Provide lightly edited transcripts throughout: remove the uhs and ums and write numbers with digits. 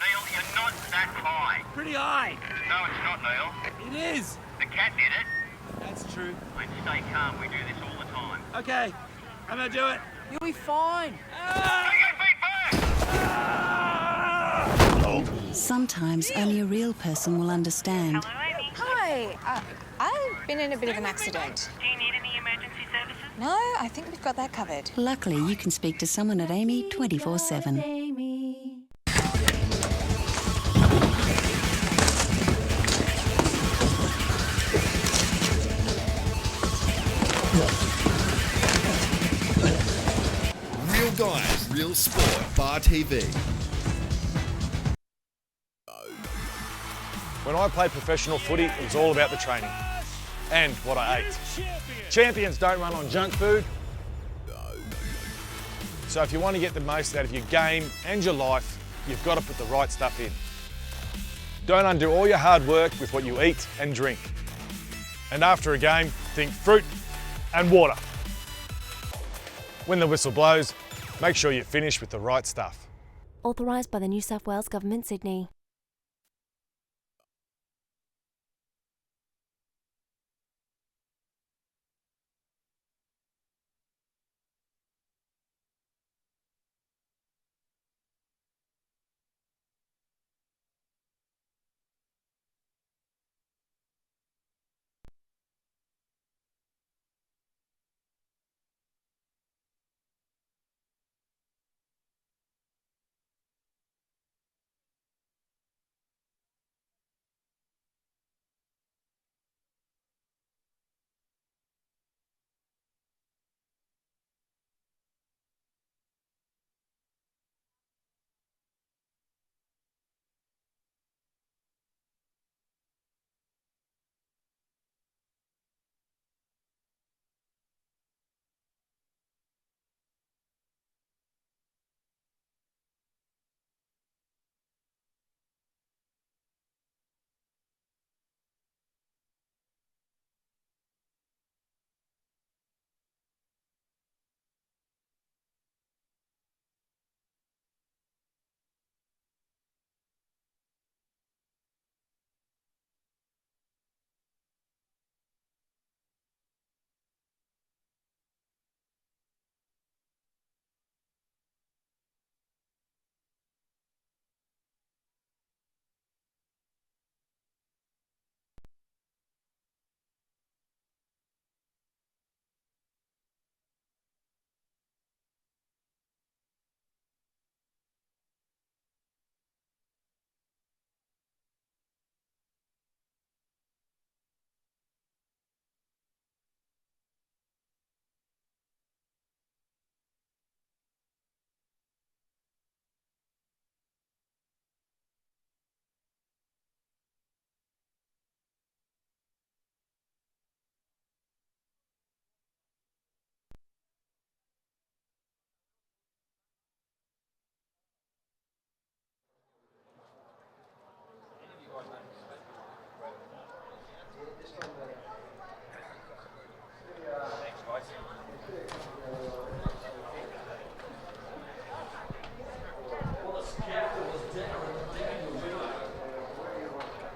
Neil, you're not that high. Pretty high. No, it's not, Neil. It is. The cat did it. That's true. Mate, stay calm. We do this all the time. Okay, I'm gonna do it. You'll be fine. Take your feet back! Sometimes only a real person will understand. Hello, Amy. Hi. I've been in a bit of an accident. Do you need any emergency services? No, I think we've got that covered. Luckily, you can speak to someone at AAMI 24/7. Real Guys, Real Sport, Bar TV. When I played professional footy, it was all about the training and what I ate. Champions don't run on junk food. So if you want to get the most out of your game and your life, you've got to put the right stuff in. Don't undo all your hard work with what you eat and drink. And after a game, think fruit and water. When the whistle blows, make sure you finish with the right stuff. Authorised by the New South Wales Government, Sydney.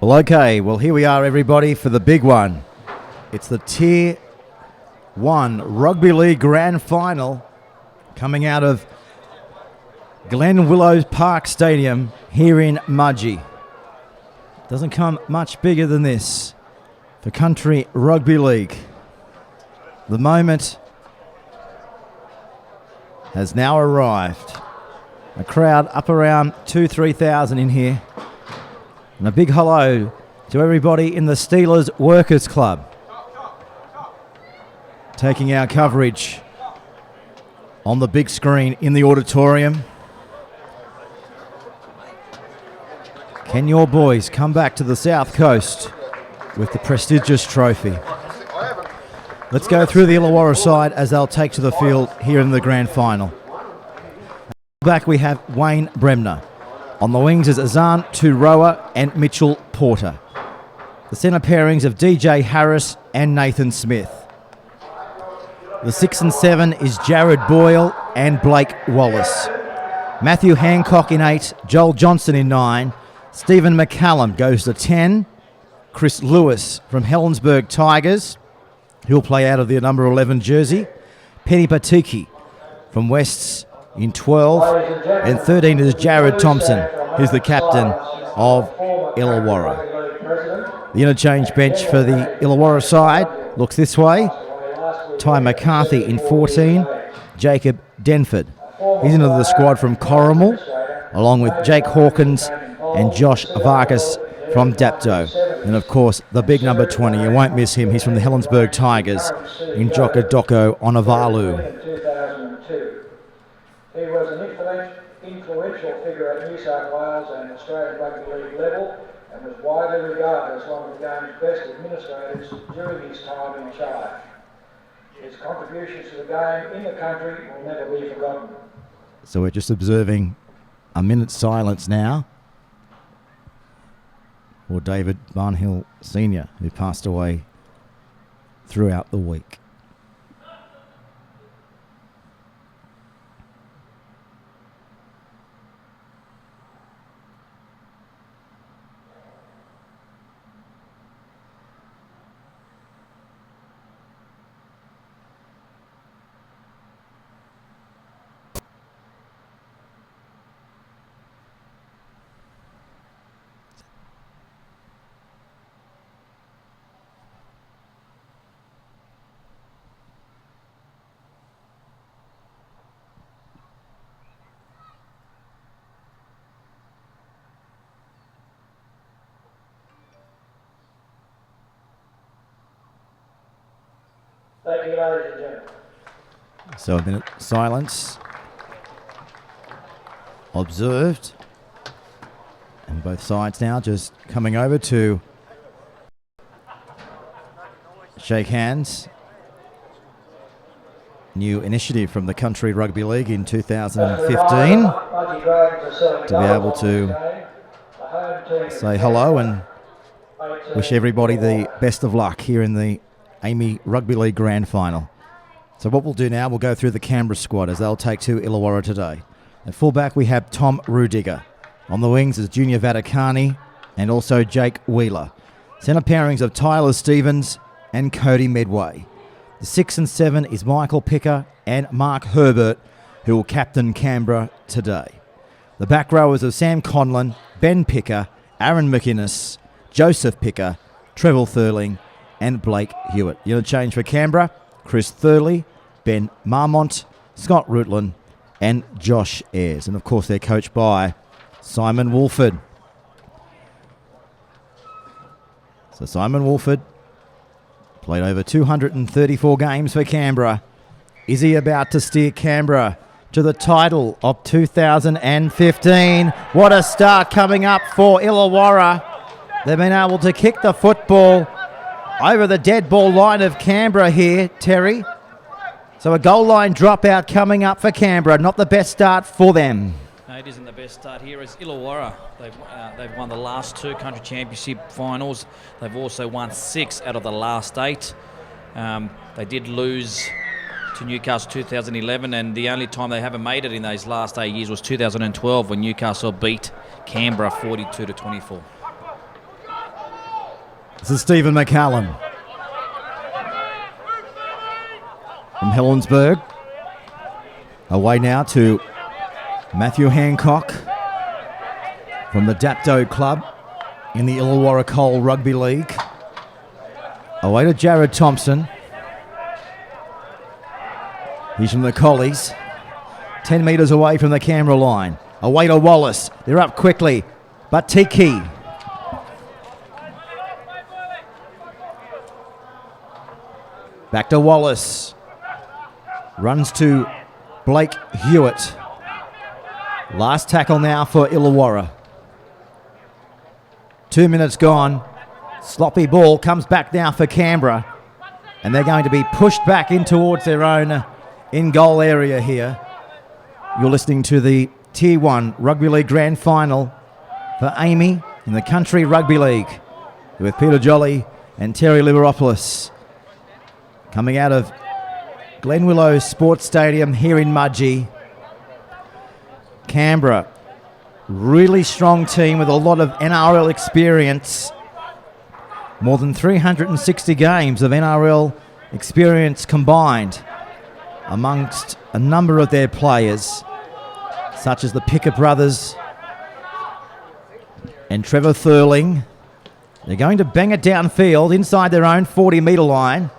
Well, okay, here we are, everybody, for the big one. It's the Tier 1 Rugby League Grand Final coming out of Glen Willows Park Stadium here in Mudgee. Doesn't come much bigger than this for Country Rugby League. The moment has now arrived. A crowd up around 2,000-3,000 in here. And a big hello to everybody in the Steelers Workers Club, taking our coverage on the big screen in the auditorium. Can your boys come back to the South Coast with the prestigious trophy? Let's go through the Illawarra side as they'll take to the field here in the grand final. Back we have Wayne Bremner. On the wings is Azan Turoa and Mitchell Porter. The centre pairings of DJ Harris and Nathan Smith. The 6 and 7 is Jared Boyle and Blake Wallace. Matthew Hancock in 8, Joel Johnson in 9, Stephen McCallum goes to 10, Chris Lewis from Helensburgh Tigers, who'll play out of the number 11 jersey, Penny Patiki from Wests in 12, and 13 is Jared Thompson, who's the captain of Illawarra. The interchange bench for the Illawarra side looks this way. Ty McCarthy in 14, Jacob Denford. He's into the squad from Corrimal, along with Jake Hawkins and Josh Vargas from Dapto. And of course, the big number 20, you won't miss him, he's from the Helensburgh Tigers in Jokadoko Onavalu. He was an influential figure at New South Wales and Australian Rugby League level and was widely regarded as one of the game's best administrators during his time in charge. His contributions to the game in the country will never be forgotten. So we're just observing a minute's silence now for David Barnhill Sr., who passed away throughout the week. Thank you, ladies and gentlemen. So a minute silence observed, and both sides now just coming over to shake hands. New initiative from the Country Rugby League in 2015 to be able to say hello and wish everybody the best of luck here in the AAMI Rugby League Grand Final. So what we'll do now, we'll go through the Canberra squad as they'll take to Illawarra today. At fullback we have Tom Rudiger. On the wings is Junior Vaticani and also Jake Wheeler. Centre pairings of Tyler Stevens and Cody Medway. The 6 and 7 is Michael Picker and Mark Herbert, who will captain Canberra today. The back rowers of Sam Conlon, Ben Picker, Aaron McInnes, Joseph Picker, Trevor Thurling and Blake Hewitt. The interchange for Canberra, Chris Thurley, Ben Marmont, Scott Rutland and Josh Ayres. And of course they're coached by Simon Wolford. So Simon Wolford played over 234 games for Canberra. Is he about to steer Canberra to the title of 2015? What a start coming up for Illawarra. They've been able to kick the football over the dead ball line of Canberra here, Terry. So a goal line dropout coming up for Canberra. Not the best start for them. No, it isn't the best start here. It's Illawarra. They've won the last 2 country championship finals. They've also won 6 out of the last 8. They did lose to Newcastle 2011, and the only time they haven't made it in those last 8 years was 2012 when Newcastle beat Canberra 42-24. This is Stephen McCallum from Helensburgh. Away now to Matthew Hancock from the Dapto Club in the Illawarra Cole Rugby League. Away to Jared Thompson. He's from the Collies. 10 metres away from the Canberra line. Away to Wallace. They're up quickly. But Tiki. Back to Wallace. Runs to Blake Hewitt. Last tackle now for Illawarra. 2 minutes gone. Sloppy ball comes back now for Canberra. And they're going to be pushed back in towards their own in-goal area here. You're listening to the Tier 1 Rugby League Grand Final for AAMI in the Country Rugby League with Peter Jolly and Terry Liberopoulos. Coming out of Glen Willow Sports Stadium here in Mudgee. Canberra, really strong team with a lot of NRL experience. More than 360 games of NRL experience combined amongst a number of their players, such as the Pickett brothers and Trevor Thurling. They're going to bang it downfield inside their own 40-metre line.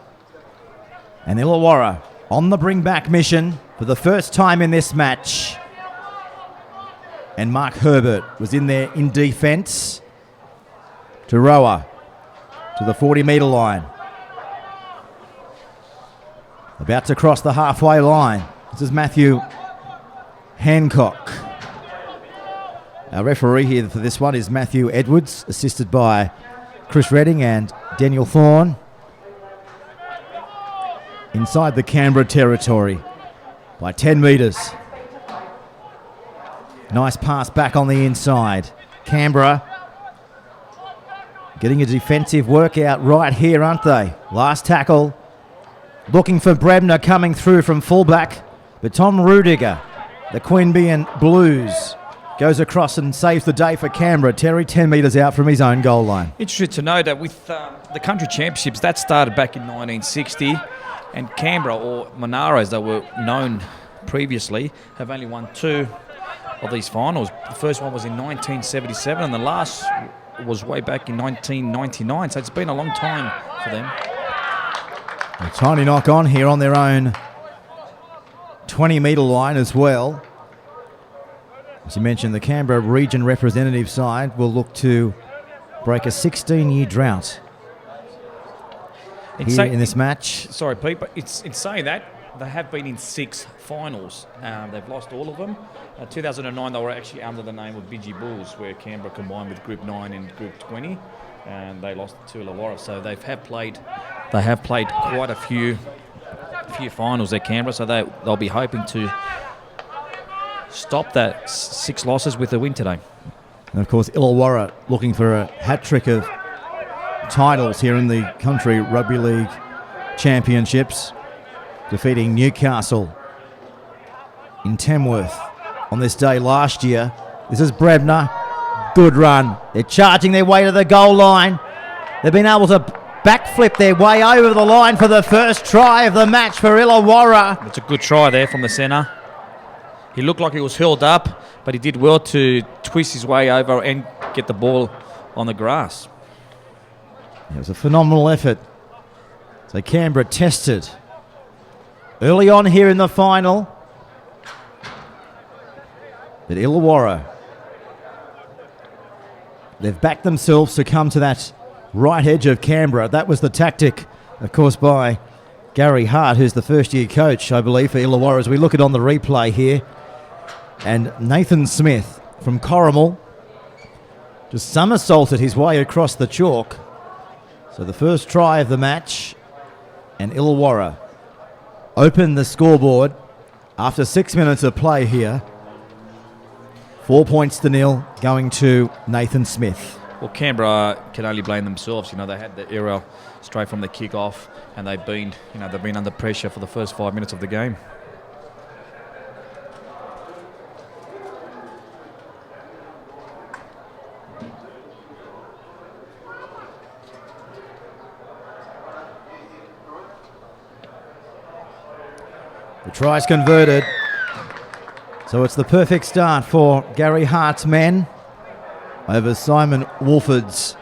And Illawarra on the bring-back mission for the first time in this match. And Mark Herbert was in there in defence. Taroa to the 40-metre line. About to cross the halfway line. This is Matthew Hancock. Our referee here for this one is Matthew Edwards, assisted by Chris Redding and Daniel Thorne. Inside the Canberra territory by 10 metres. Nice pass back on the inside. Canberra getting a defensive workout right here, aren't they? Last tackle. Looking for Brebner coming through from fullback. But Tom Rudiger, the Queanbeyan Blues, goes across and saves the day for Canberra. Terry 10 metres out from his own goal line. Interesting to know that with the country championships, that started back in 1960, and Canberra, or Monaro as they were known previously, have only won 2 of these finals. The first one was in 1977 and the last was way back in 1999, so it's been a long time for them. A tiny knock on here on their own 20-metre line as well. As you mentioned, the Canberra region representative side will look to break a 16-year drought in this match. Sorry, Pete, but it's saying that they have been in 6 finals. They've lost all of them. 2009, they were actually under the name of Bidgie Bulls, where Canberra combined with Group 9 and Group 20, and they lost to Illawarra. So they have played quite a few finals at Canberra. So they'll be hoping to stop that 6 losses with a win today. And of course, Illawarra looking for a hat-trick of titles here in the Country Rugby League Championships, defeating Newcastle in Tamworth on this day last year. This is Brebner. Good run. They're charging their way to the goal line. They've been able to backflip their way over the line for the first try of the match for Illawarra. It's a good try there from the centre. He looked like he was hurled up, but he did well to twist his way over and get the ball on the grass. It was a phenomenal effort. So Canberra tested early on here in the final. But Illawarra, they've backed themselves to come to that right edge of Canberra. That was the tactic, of course, by Gary Hart, who's the first-year coach, I believe, for Illawarra, as we look at on the replay here. And Nathan Smith from Corrimal just somersaulted his way across the chalk. So the first try of the match, and Illawarra opened the scoreboard after 6 minutes of play here. 4 points to 0 going to Nathan Smith. Well, Canberra can only blame themselves. You know, they had the error straight from the kick-off, and they've been under pressure for the first 5 minutes of the game. The try's converted. So it's the perfect start for Gary Hart's men over Simon Wolford's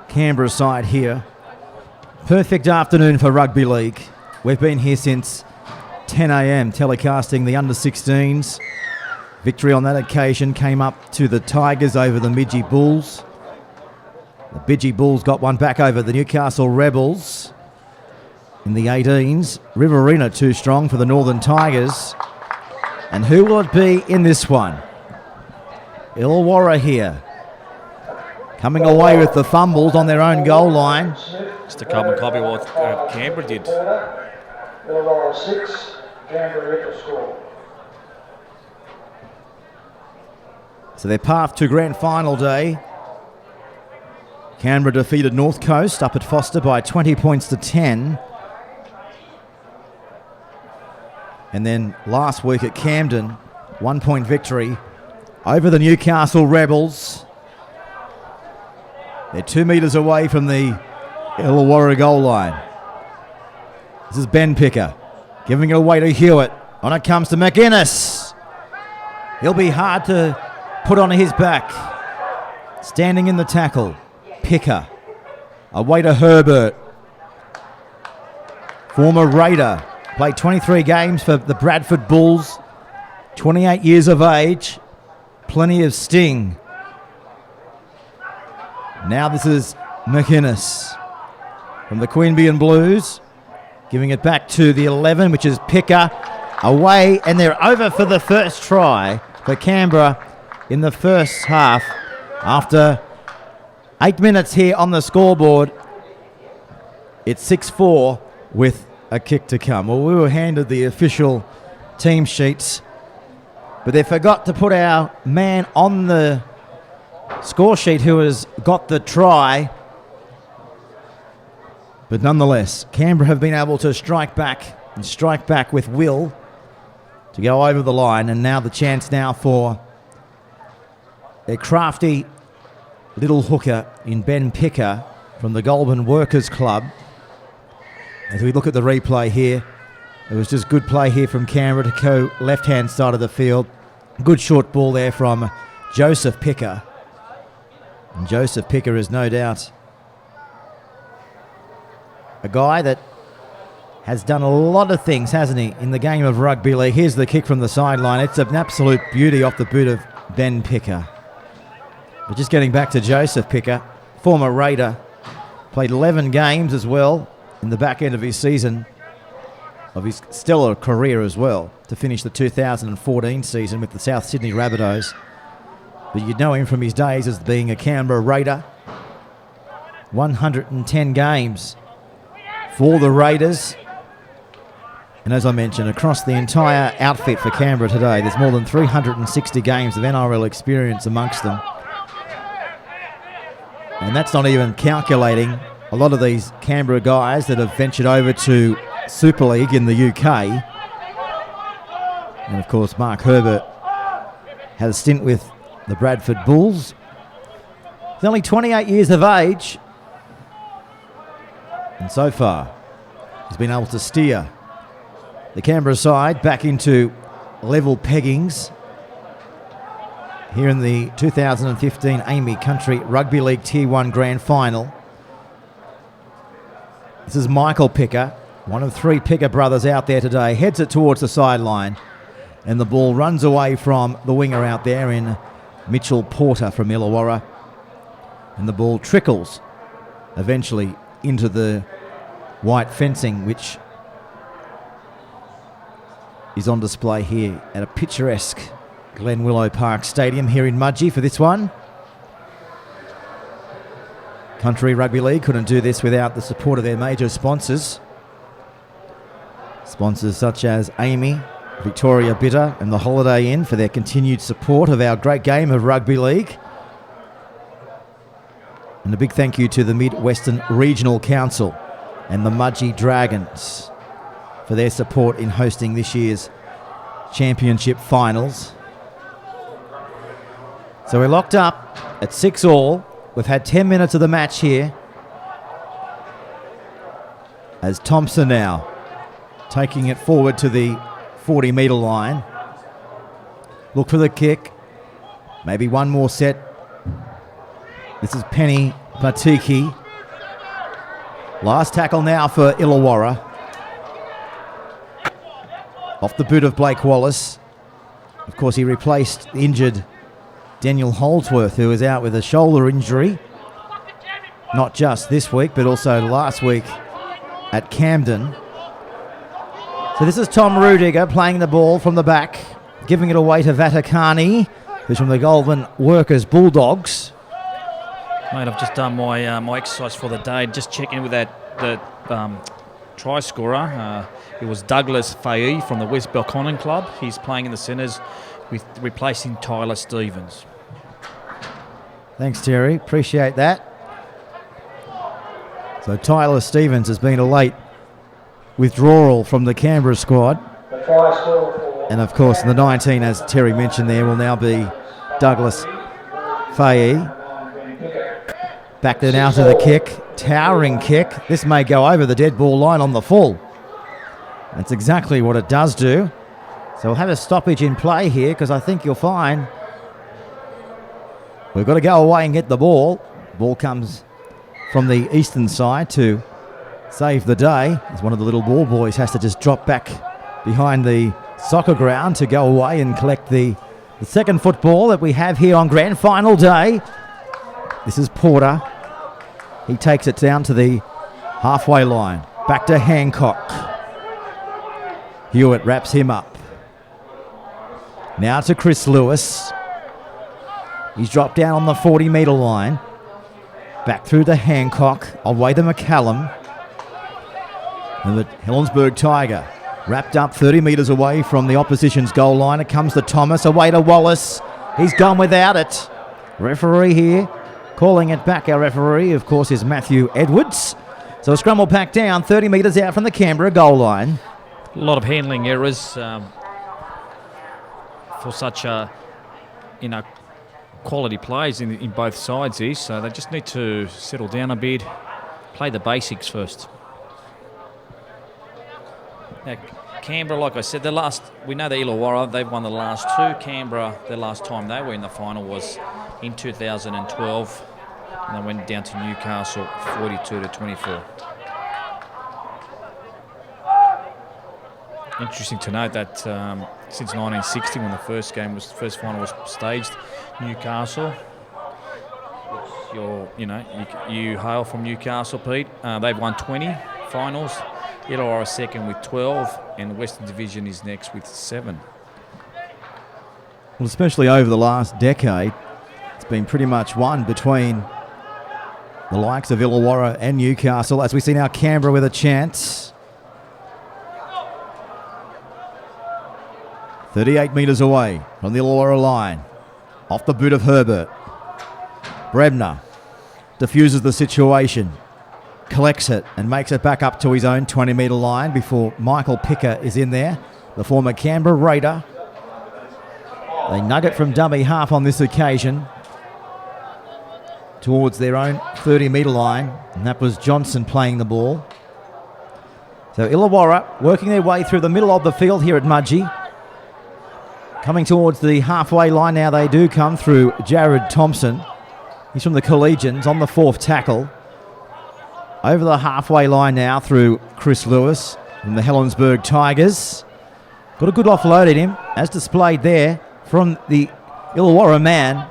Canberra side here. Perfect afternoon for rugby league. We've been here since 10 a.m. telecasting the under-16s. Victory on that occasion came up to the Tigers over the Bidgie Bulls. The Bidgie Bulls got one back over the Newcastle Rebels in the 18s. Riverina too strong for the Northern Tigers. And who will it be in this one? Illawarra here, coming away with the fumbles on their own goal line. Just a copy what Canberra did. Illawarra 6, Canberra equal score. So their path to grand final day. Canberra defeated North Coast up at Foster by 20 points to 10. And then last week at Camden, 1-point victory over the Newcastle Rebels. They're 2 metres away from the Illawarra goal line. This is Ben Picker giving it away to Hewitt. On it comes to McInnes. He'll be hard to put on his back. Standing in the tackle, Picker. Away to Herbert. Former Raider. Played 23 games for the Bradford Bulls. 28 years of age. Plenty of sting. Now this is McInnes from the Queanbeyan Blues. Giving it back to the 11, which is Picker. Away, and they're over for the first try for Canberra in the first half. After 8 minutes here on the scoreboard, it's 6-4 with a kick to come. Well, we were handed the official team sheets, but they forgot to put our man on the score sheet who has got the try. But nonetheless, Canberra have been able to strike back with will to go over the line, and now the chance now for a crafty little hooker in Ben Picker from the Goulburn Workers Club. As we look at the replay here, it was just good play here from Canberra to go left-hand side of the field. Good short ball there from Joseph Picker. And Joseph Picker is no doubt a guy that has done a lot of things, hasn't he, in the game of rugby league. Here's the kick from the sideline. It's an absolute beauty off the boot of Ben Picker. But just getting back to Joseph Picker, former Raider, played 11 games as well in the back end of his season, of his stellar career as well, to finish the 2014 season with the South Sydney Rabbitohs. But you'd know him from his days as being a Canberra Raider. 110 games for the Raiders. And as I mentioned, across the entire outfit for Canberra today, there's more than 360 games of NRL experience amongst them. And that's not even calculating a lot of these Canberra guys that have ventured over to Super League in the UK. And of course, Mark Herbert had a stint with the Bradford Bulls. He's only 28 years of age. And so far, he's been able to steer the Canberra side back into level peggings here in the 2015 AAMI Country Rugby League Tier 1 Grand Final. This is Michael Picker, one of 3 Picker brothers out there today. Heads it towards the sideline, and the ball runs away from the winger out there in Mitchell Porter from Illawarra. And the ball trickles eventually into the white fencing, which is on display here at a picturesque Glen Willow Park Stadium here in Mudgee for this one. Country Rugby League couldn't do this without the support of their major sponsors. Sponsors such as AAMI, Victoria Bitter and the Holiday Inn for their continued support of our great game of rugby league. And a big thank you to the Mid-Western Regional Council and the Mudgee Dragons for their support in hosting this year's championship finals. So we're locked up at 6-all. We've had 10 minutes of the match here. As Thompson now taking it forward to the 40-metre line. Look for the kick. Maybe one more set. This is Penny Batiki. Last tackle now for Illawarra. Off the boot of Blake Wallace. Of course, he replaced the injured Daniel Holdsworth, who is out with a shoulder injury. Not just this week, but also last week at Camden. So this is Tom Rudiger playing the ball from the back, giving it away to Vatakani, who's from the Goulburn Workers Bulldogs. Mate, I've just done my exercise for the day, just checking with the try scorer. It was Douglas Faye from the West Belconnen Club. He's playing in the centres with replacing Tyler Stevens. Thanks, Terry. Appreciate that. So Tyler Stevens has been a late withdrawal from the Canberra squad. The try scorer for And of course, the 19, as Terry mentioned there, will now be Douglas Faye. Back there now to the kick. Towering kick. This may go over the dead ball line on the full. That's exactly what it does do. So we'll have a stoppage in play here, because I think you'll find we've got to go away and get the ball. Ball comes from the eastern side to save the day, as one of the little ball boys has to just drop back behind the soccer ground to go away and collect the second football that we have here on grand final day. This is Porter. He takes it down to the halfway line. Back to Hancock. Hewitt wraps him up. Now to Chris Lewis. He's dropped down on the 40-metre line. Back through to Hancock. Away to McCallum. And the Helensburgh Tiger wrapped up 30 metres away from the opposition's goal line. It comes to Thomas. Away to Wallace. He's gone without it. Referee here calling it back. Our referee, of course, is Matthew Edwards. So a scrum will pack down 30 metres out from the Canberra goal line. A lot of handling errors for such quality plays in both sides here. So they just need to settle down a bit, play the basics first. Now, Canberra, like I said, we know the Illawarra, they've won the last two. Canberra, the last time they were in the final was in 2012, and they went down to Newcastle 42-24. Interesting to note that since 1960, when the first final was staged, Newcastle, you hail from Newcastle, Pete. They've won 20 finals. Illawarra second with 12, and the Western Division is next with 7. Well, especially over the last decade, it's been pretty much one between the likes of Illawarra and Newcastle, as we see now Canberra with a chance. 38 metres away from the Illawarra line. Off the boot of Herbert. Brebner diffuses the situation. Collects it and makes it back up to his own 20-metre line before Michael Picker is in there, the former Canberra Raider. They nug it from dummy half on this occasion towards their own 30-metre line, and that was Johnson playing the ball. So Illawarra working their way through the middle of the field here at Mudgee. Coming towards the halfway line now, they do come through Jared Thompson. He's from the Collegians on the fourth tackle. Over the halfway line now through Chris Lewis from the Helensburgh Tigers. Got a good offload at him, as displayed there from the Illawarra man,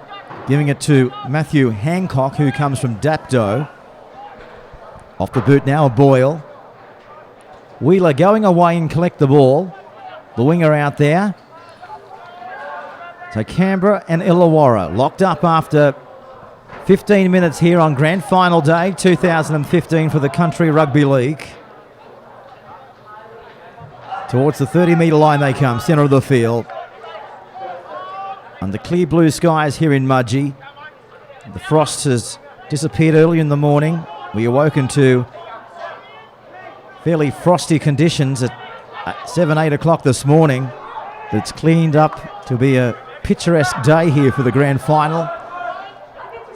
giving it to Matthew Hancock, who comes from Dapto. Off the boot now, Boyle. Wheeler going away and collect the ball. The winger out there. So Canberra and Illawarra locked up after 15 minutes here on Grand Final Day 2015 for the Country Rugby League. Towards the 30-metre line they come, centre of the field. Under clear blue skies here in Mudgee. The frost has disappeared early in the morning. We awoken to fairly frosty conditions at 7, 8 o'clock this morning. It's cleaned up to be a picturesque day here for the Grand Final.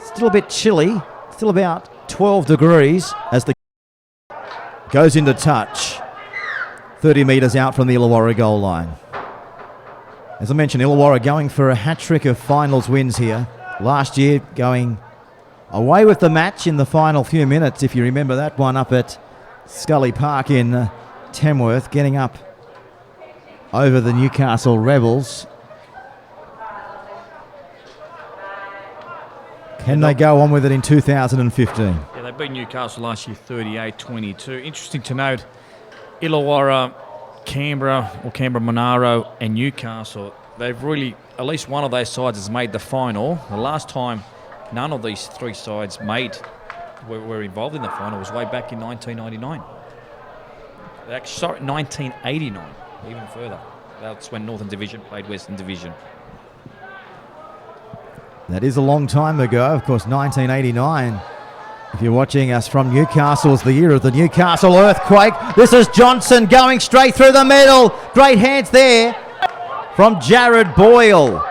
Still a bit chilly, still about 12 degrees as the goes into touch. 30 metres out from the Illawarra goal line. As I mentioned, Illawarra going for a hat-trick of finals wins here. Last year going away with the match in the final few minutes, if you remember that one up at Scully Park in Tamworth, getting up over the Newcastle Rebels. Can they go on with it in 2015? Yeah, they beat Newcastle last year 38-22. Interesting to note, Illawarra, Canberra, or Canberra Monaro, and Newcastle, they've really, at least one of those sides has made the final. The last time none of these three sides were involved in the final was way back in 1999. Actually, sorry, 1989, even further. That's when Northern Division played Western Division. That is a long time ago, of course, 1989. If you're watching us from Newcastle, it's the year of the Newcastle earthquake. This is Johnson going straight through the middle. Great hands there. from Jared Boyle.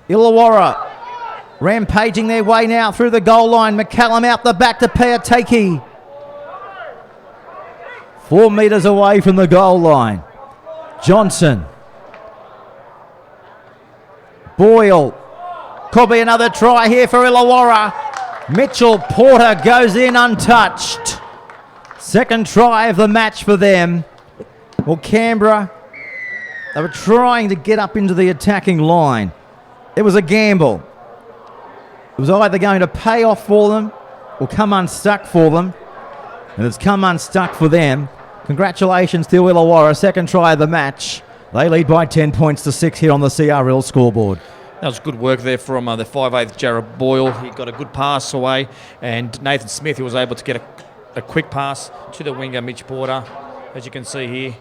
Illawarra rampaging their way now through the goal line. McCallum out the back to Peateki. 4 metres away from the goal line. Johnson. Boyle. Could be another try here for Illawarra. Mitchell Porter goes in untouched. Second try of the match for them. Well, Canberra, they were trying to get up into the attacking line. It was a gamble. It was either going to pay off for them or come unstuck for them. And it's come unstuck for them. Congratulations to Illawarra, second try of the match. They lead by 10 points to 6 here on the CRL scoreboard. That was good work there from the 5'8" Jared Boyle. He got a good pass away, and Nathan Smith, he was able to get a quick pass to the winger, Mitch Porter, as you can see here.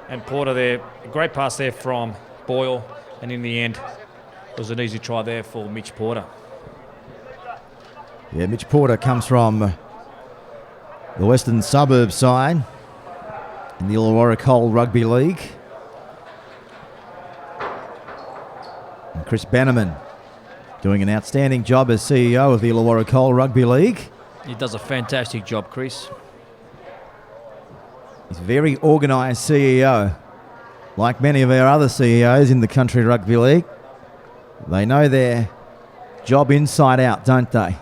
And Porter there, a great pass there from Boyle, and in the end, it was an easy try there for Mitch Porter. Yeah, Mitch Porter comes from the Western Suburbs side in the Illawarra Cole Rugby League. And Chris Bannerman doing an outstanding job as CEO of the Illawarra Cole Rugby League. He does a fantastic job, Chris. He's a very organised CEO. Like many of our other CEOs in the Country Rugby League, they know their job inside out, don't they?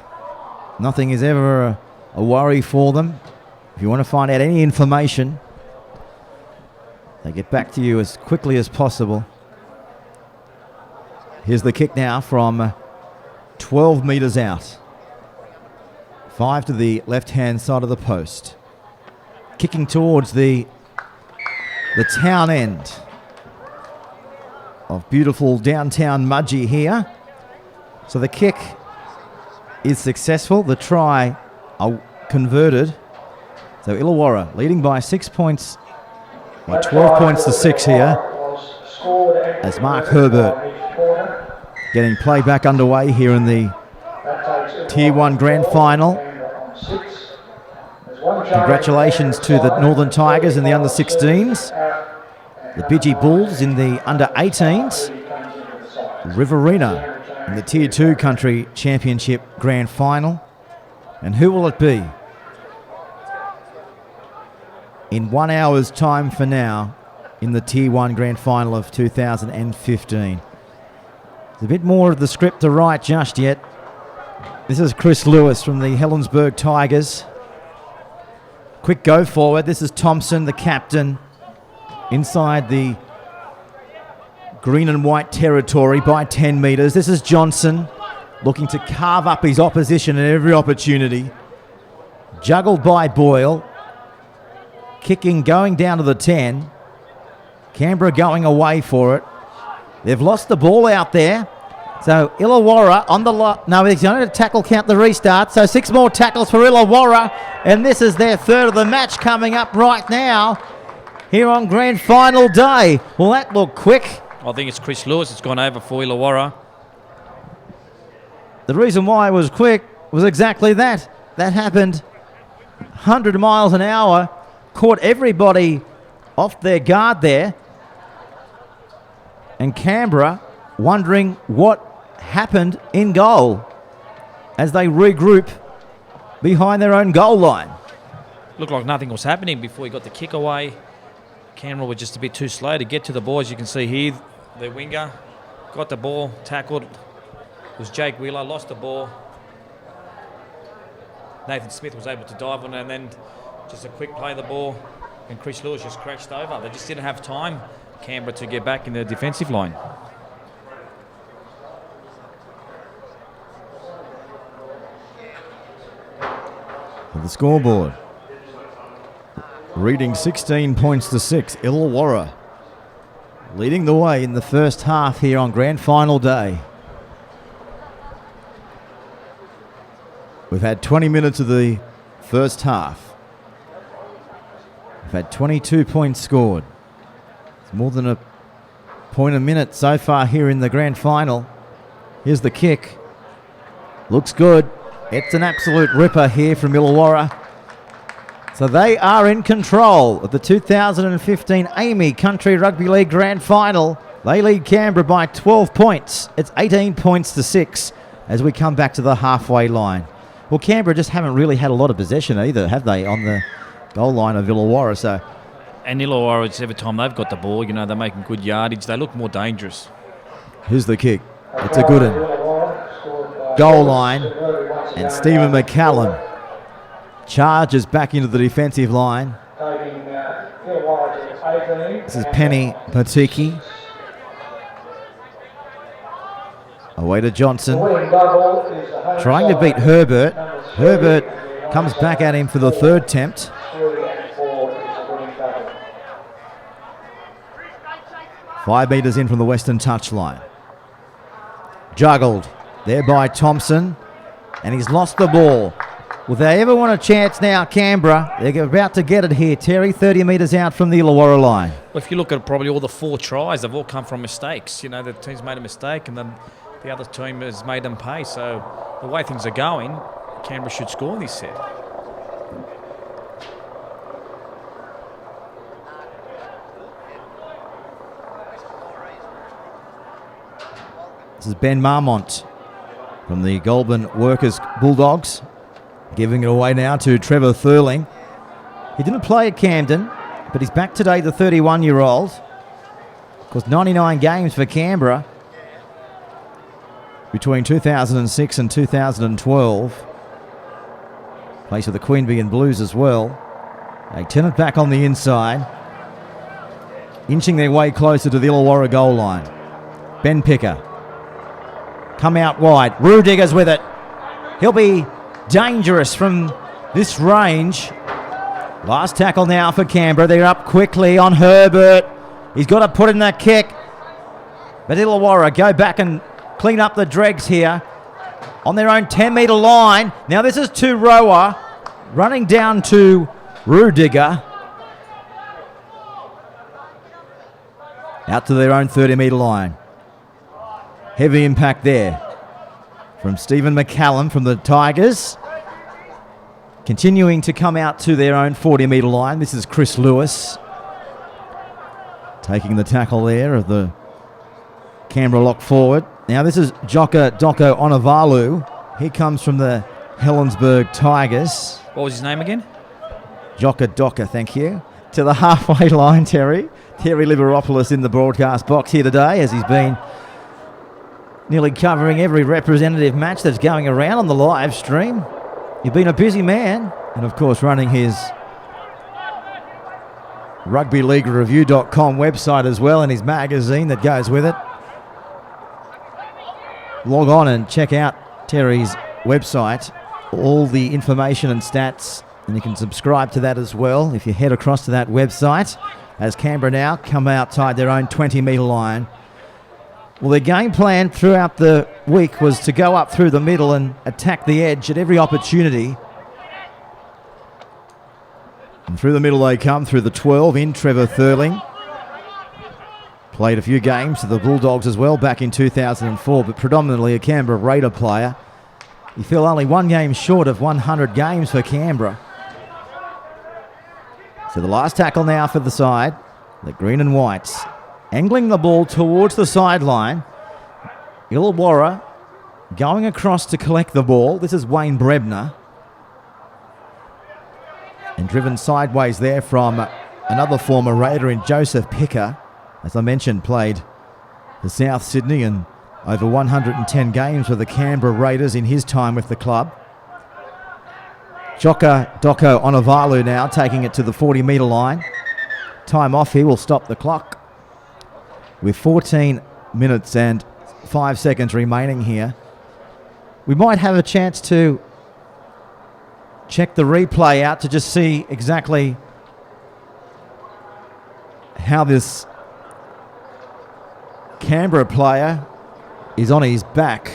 Nothing is ever a worry for them. If you want to find out any information, they get back to you as quickly as possible. Here's the kick now from 12 metres out. 5 to the left-hand side of the post. Kicking towards the town end of beautiful downtown Mudgee here. So the kick is successful. The try converted. So Illawarra leading by 6 points, by 12 points to 6 here. As Mark Herbert getting play back underway here in the Tier 1 Grand Final. Congratulations to the Northern Tigers in the under-16s, the Bidgie Bulls in the under-18s, Riverina in the Tier 2 Country Championship Grand Final. And who will it be? In 1 hour's time for now, in the Tier 1 Grand Final of 2015. There's a bit more of the script to write just yet. This is Chris Lewis from the Helensburgh Tigers. Quick go forward. This is Thompson, the captain, inside the green and white territory by 10 metres. This is Johnson looking to carve up his opposition at every opportunity. Juggled by Boyle. Kicking, going down to the 10. Canberra going away for it. They've lost the ball out there. So Illawarra on the lot. No, he's going to tackle count the restart. So 6 more tackles for Illawarra. And this is their third of the match coming up right now here on Grand Final day. Well, that looked quick. I think it's Chris Lewis that's gone over for Illawarra. The reason why it was quick was exactly that. That happened 100 miles an hour. Caught everybody off their guard there. And Canberra wondering what happened in goal as they regroup behind their own goal line. Looked like nothing was happening before he got the kick away. Canberra was just a bit too slow to get to the ball. As you can see here, the winger got the ball, tackled. It was Jake Wheeler, lost the ball. Nathan Smith was able to dive on it, and then just a quick play of the ball, and Chris Lewis just crashed over. They just didn't have time, Canberra, to get back in the defensive line. The scoreboard reading 16 points to 6. Illawarra leading the way in the first half here on Grand Final day. We've had 20 minutes of the first half. We've had 22 points scored. It's more than a point a minute so far here in the Grand Final. Here's the kick. Looks good. It's an absolute ripper here from Illawarra. So they are in control of the 2015 AAMI Country Rugby League Grand Final. They lead Canberra by 12 points. It's 18 points to 6 as we come back to the halfway line. Well, Canberra just haven't really had a lot of possession either, have they, on the goal line of Illawarra? So, And Illawarra, every time they've got the ball, they're making good yardage. They look more dangerous. here's the kick. It's a good one. Goal line. And Stephen McCallum charges back into the defensive line. This is Penny Patiki. Away to Johnson. Trying to beat Herbert. Herbert comes back at him for the third attempt. 5 metres in from the western touchline. Juggled there by Thompson. And he's lost the ball. Will they ever want a chance now, Canberra? They're about to get it here. Terry, 30 metres out from the Illawarra line. Well, if you look at probably all the 4 tries, they've all come from mistakes. The team's made a mistake and then the other team has made them pay. So the way things are going, Canberra should score in this set. This is Ben Marmont from the Goulburn Workers Bulldogs, giving it away now to Trevor Thurling. He didn't play at Camden, but he's back today, the 31-year-old. Of course, 99 games for Canberra between 2006 and 2012. Plays for the Queanbeyan Blues as well. They turn it back on the inside, inching their way closer to the Illawarra goal line. Ben Picker. Come out wide. Rudiger's with it. He'll be dangerous from this range. Last tackle now for Canberra. They're up quickly on Herbert. He's got to put in that kick. But Illawarra go back and clean up the dregs here on their own 10-metre line. Now this is Rower running down to Rudiger. Out to their own 30-metre line. Heavy impact there from Stephen McCallum from the Tigers. Continuing to come out to their own 40-metre line. This is Chris Lewis taking the tackle there of the Canberra lock forward. Now this is Joka Doko Onavalu. He comes from the Helensburgh Tigers. What was his name again? Joka Doka, thank you. To the halfway line, Terry. Terry Liberopoulos in the broadcast box here today as he's been nearly covering every representative match that's going around on the live stream. You've been a busy man. And of course running his rugbyleaguereview.com website as well and his magazine that goes with it. Log on and check out Terry's website. All the information and stats. And you can subscribe to that as well if you head across to that website. As Canberra now come outside their own 20-metre line. Well, their game plan throughout the week was to go up through the middle and attack the edge at every opportunity. And through the middle they come, through the 12 in Trevor Thurling. Played a few games for the Bulldogs as well back in 2004, but predominantly a Canberra Raider player. You feel only one game short of 100 games for Canberra. So the last tackle now for the side, the green and whites. Angling the ball towards the sideline. Illawarra going across to collect the ball. This is Wayne Brebner. And driven sideways there from another former Raider in Joseph Picker. As I mentioned, played for South Sydney and over 110 games for the Canberra Raiders in his time with the club. Joka Doko Onavalu now taking it to the 40-metre line. Time off here will stop the clock. With 14 minutes and 5 seconds remaining here. We might have a chance to check the replay out to just see exactly how this Canberra player is on his back.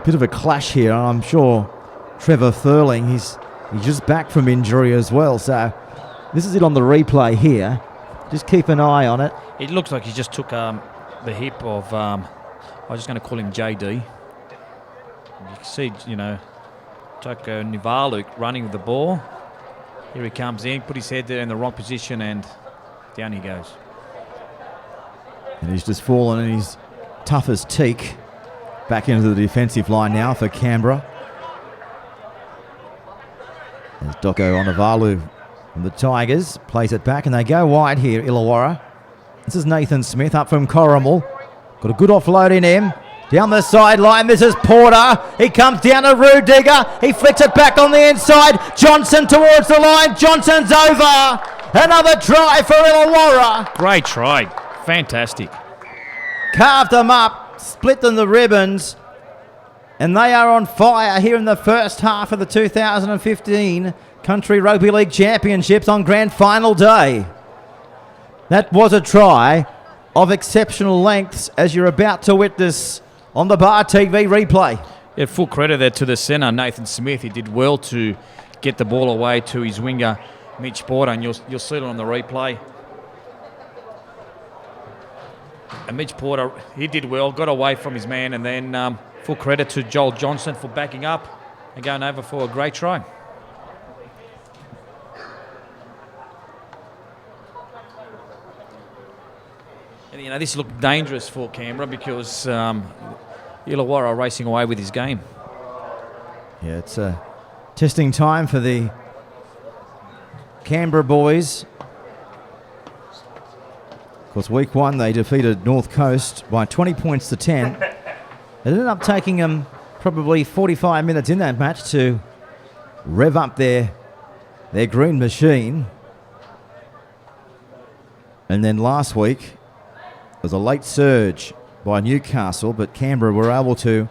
Bit of a clash here, and I'm sure Trevor Thurling, he's just back from injury as well. So this is it on the replay here. Just keep an eye on it. It looks like he just took the hip of, I'm just going to call him JD. You can see, Toko Nivalu running with the ball. Here he comes in, put his head there in the wrong position, and down he goes. And he's just fallen in his toughest teak. Back into the defensive line now for Canberra. There's Doko Onavalu from the Tigers. Plays it back and they go wide here, Illawarra. This is Nathan Smith up from Corrimal. Got a good offload in him. Down the sideline, this is Porter. He comes down to Rudiger. He flicks it back on the inside. Johnson towards the line. Johnson's over. Another try for Illawarra. Great try. Fantastic. Carved them up, split them the ribbons, and they are on fire here in the first half of the 2015 Country Rugby League Championships on grand final day. That was a try of exceptional lengths, as you're about to witness on the Bar TV replay. Yeah, full credit there to the centre, Nathan Smith. He did well to get the ball away to his winger, Mitch Porter, and you'll see it on the replay. And Mitch Porter, he did well, got away from his man, and then full credit to Joel Johnson for backing up and going over for a great try. And, you know, this looked dangerous for Canberra because Illawarra are racing away with his game. Yeah, it's a testing time for the Canberra boys. Of course, week one they defeated North Coast by 20 points to 10. It ended up taking them probably 45 minutes in that match to rev up their green machine. And then last week there was a late surge by Newcastle, but Canberra were able to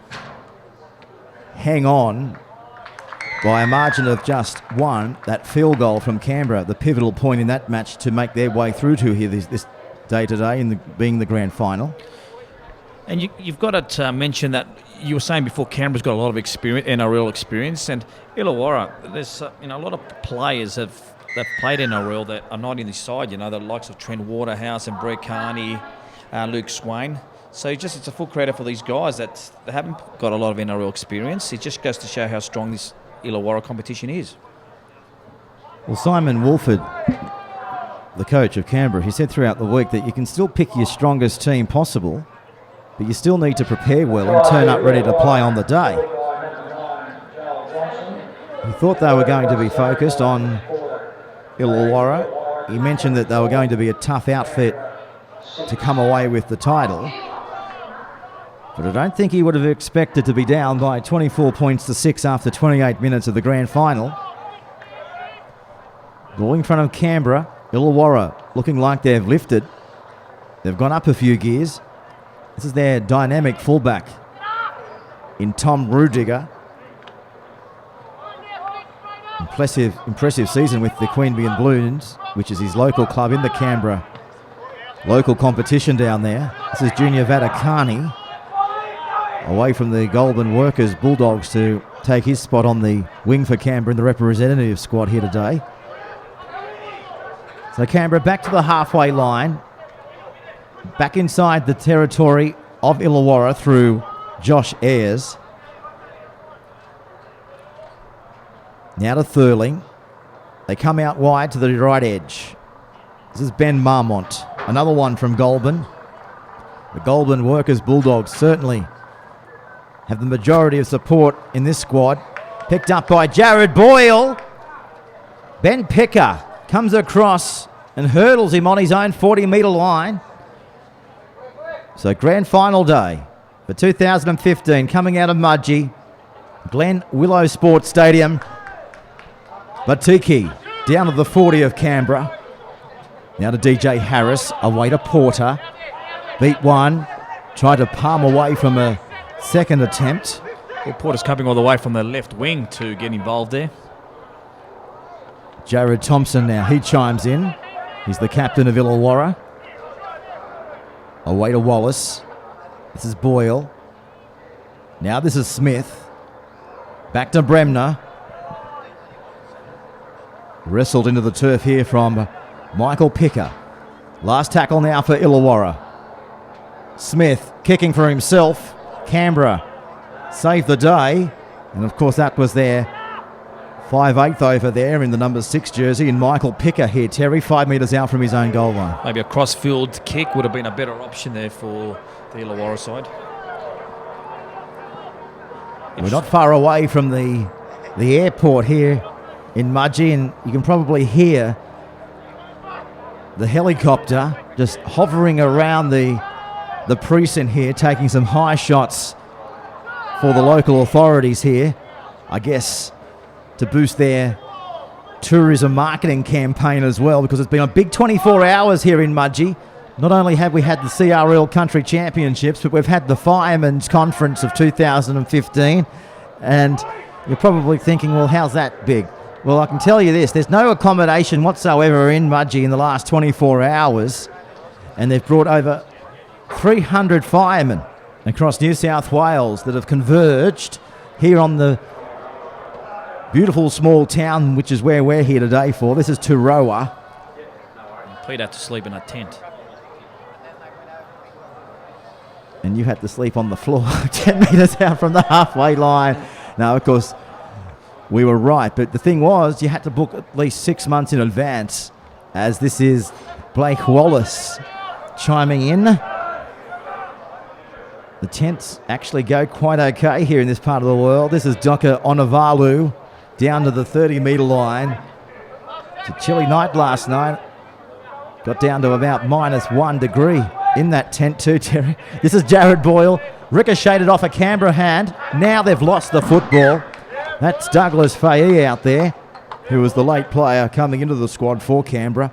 hang on by a margin of just one. That field goal from Canberra, the pivotal point in that match to make their way through to here this day today, being the grand final. And you've got to mention that you were saying before, Canberra's got a lot of experience, NRL experience, and Illawarra, there's a lot of players that played NRL that are not in the side. The likes of Trent Waterhouse and Brett Carney, Luke Swain. So it's a full credit for these guys that they haven't got a lot of NRL experience. It just goes to show how strong this Illawarra competition is. Well, Simon Wolford, the coach of Canberra, he said throughout the week that you can still pick your strongest team possible, but you still need to prepare well and turn up ready to play on the day. He thought they were going to be focused on Illawarra. He mentioned that they were going to be a tough outfit to come away with the title, but I don't think he would have expected to be down by 24 points to 6 after 28 minutes of the grand final. Ball in front of Canberra. Illawarra looking like they've lifted. They've gone up a few gears. This is their dynamic fullback in Tom Rudiger. Impressive season with the Queanbeyan Blues, which is his local club in the Canberra local competition down there. This is Junior Vatakani away from the Goulburn Workers Bulldogs to take his spot on the wing for Canberra in the representative squad here today. So Canberra back to the halfway line, back inside the territory of Illawarra through Josh Ayres. Now to Thurling. They come out wide to the right edge. This is Ben Marmont, another one from Goulburn. The Goulburn Workers Bulldogs certainly have the majority of support in this squad. Picked up by Jared Boyle. Ben Picker comes across and hurdles him on his own 40-metre line. So grand final day for 2015 coming out of Mudgee, Glen Willow Sports Stadium. Batiki down to the 40 of Canberra. Now to DJ Harris, away to Porter. Beat one, tried to palm away from a second attempt. Well, Porter's coming all the way from the left wing to get involved there. Jared Thompson now, he chimes in. He's the captain of Illawarra. Away to Wallace. This is Boyle. Now this is Smith. Back to Bremner. Wrestled into the turf here from Michael Picker. Last tackle now for Illawarra. Smith kicking for himself. Canberra saved the day. And of course that was their 5'8" over there in the number 6 jersey, and Michael Picker here, Terry, 5 metres out from his own goal line. Maybe a cross-field kick would have been a better option there for the Illawarra side. We're not far away from the airport here in Mudgee, and you can probably hear the helicopter just hovering around the precinct here, taking some high shots for the local authorities here, I guess, to boost their tourism marketing campaign as well, because it's been a big 24 hours here in Mudgee. Not only have we had the CRL Country Championships, but we've had the Firemen's Conference of 2015, and you're probably thinking, well, how's that big? Well, I can tell you this, there's no accommodation whatsoever in Mudgee in the last 24 hours, and they've brought over 300 firemen across New South Wales that have converged here on the beautiful small town, which is where we're here today for. This is Turoa. Pete had to sleep in a tent. And you had to sleep on the floor 10 metres out from the halfway line. Now, of course, we were right. But the thing was, you had to book at least 6 months in advance, as this is Blake Wallace chiming in. The tents actually go quite okay here in this part of the world. This is Doka Onavalu down to the 30-metre line. It's a chilly night last night. Got down to about -1 degree in that tent too, Terry. This is Jared Boyle, ricocheted off a Canberra hand. Now they've lost the football. That's Douglas Fahey out there, who was the late player coming into the squad for Canberra.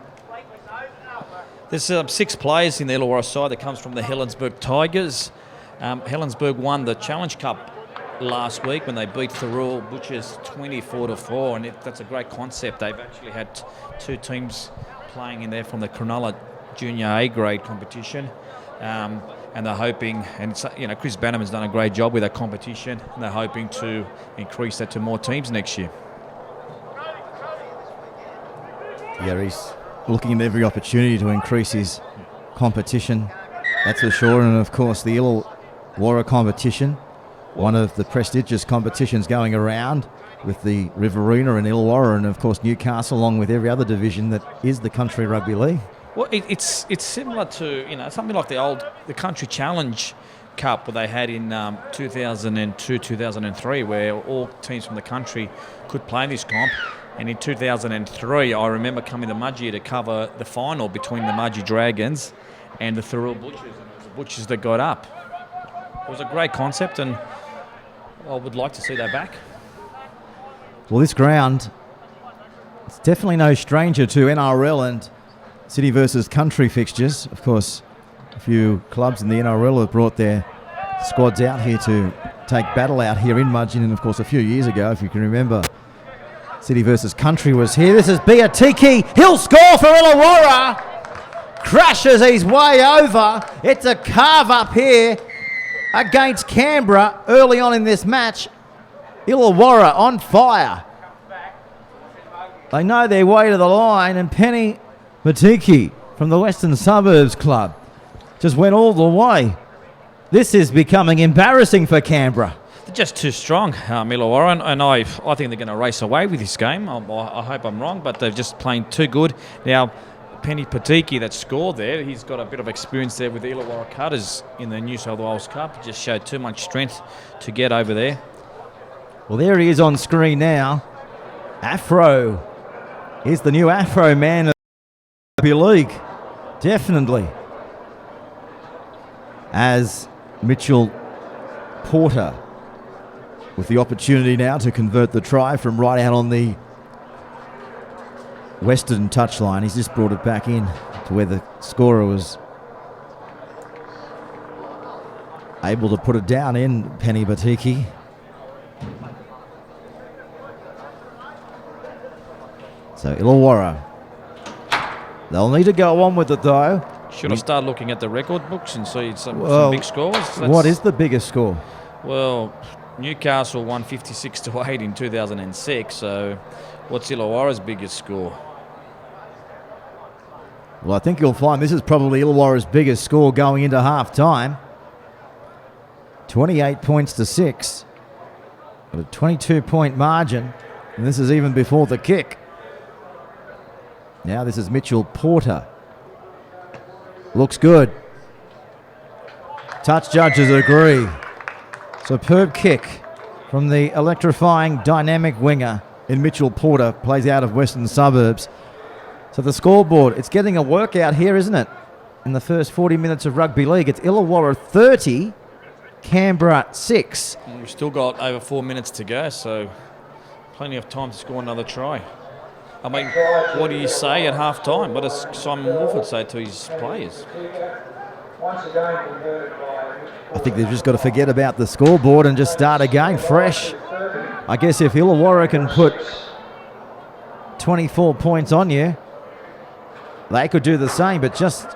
There's 6 players in the Illawarra side that comes from the Helensburgh Tigers. Helensburgh won the Challenge Cup last week when they beat the Royal Butchers 24-4, and that's a great concept. They've actually had 2 teams playing in there from the Cronulla Junior A grade competition, and they're hoping, and Chris Bannerman's done a great job with that competition, and they're hoping to increase that to more teams next year. Yeah, he's looking at every opportunity to increase his competition, that's for sure. And of course the Illawarra competition, one of the prestigious competitions going around with the Riverina and Illawarra, and of course Newcastle, along with every other division that is the Country Rugby League. Well, it's similar to something like the Country Challenge Cup where they had in 2002-2003, where all teams from the country could play in this comp. And in 2003, I remember coming to Mudgee to cover the final between the Mudgee Dragons and the Thurrool Butchers, and it was the Butchers that got up. It was a great concept, and I would like to see that back. Well, this ground, it's definitely no stranger to NRL and City versus Country fixtures. Of course, a few clubs in the NRL have brought their squads out here to take battle out here in Mudgee, and of course a few years ago, if you can remember, City versus Country was here. This is Biatiki. He'll score for Illawarra. Crashes his way over. It's a carve up here against Canberra early on in this match. Illawarra on fire. They know their way to the line, and Penny Matiki from the Western Suburbs Club just went all the way. This is becoming embarrassing for Canberra. They're just too strong, Illawarra, and I think they're going to race away with this game. I hope I'm wrong, but they're just playing too good. Now, Penny Patiki that scored there, he's got a bit of experience there with the Illawarra Cutters in the New South Wales Cup. He just showed too much strength to get over there. Well, there he is on screen now. Afro is the new Afro man of the rugby league. Definitely. As Mitchell Porter with the opportunity now to convert the try from right out on the western touchline. He's just brought it back in to where the scorer was able to put it down in Penny Batiki. So Illawarra, they'll need to go on with it though. Should I start looking at the record books and see some big scores? What is the biggest score? Well, Newcastle won 56-8 in 2006, so what's Illawarra's biggest score? Well, I think you'll find this is probably Illawarra's biggest score going into half-time. 28 points to 6. Got a 22-point margin. And this is even before the kick. Now this is Mitchell Porter. Looks good. Touch judges agree. Superb kick from the electrifying dynamic winger in Mitchell Porter. Plays out of Western Suburbs. So the scoreboard, it's getting a workout here, isn't it? In the first 40 minutes of rugby league, it's Illawarra 30, Canberra 6. And we've still got over 4 minutes to go, so plenty of time to score another try. I mean, what do you say at half time? What does Simon Wolford say to his players? I think they've just got to forget about the scoreboard and just start again fresh. I guess if Illawarra can put 24 points on you, they could do the same, but just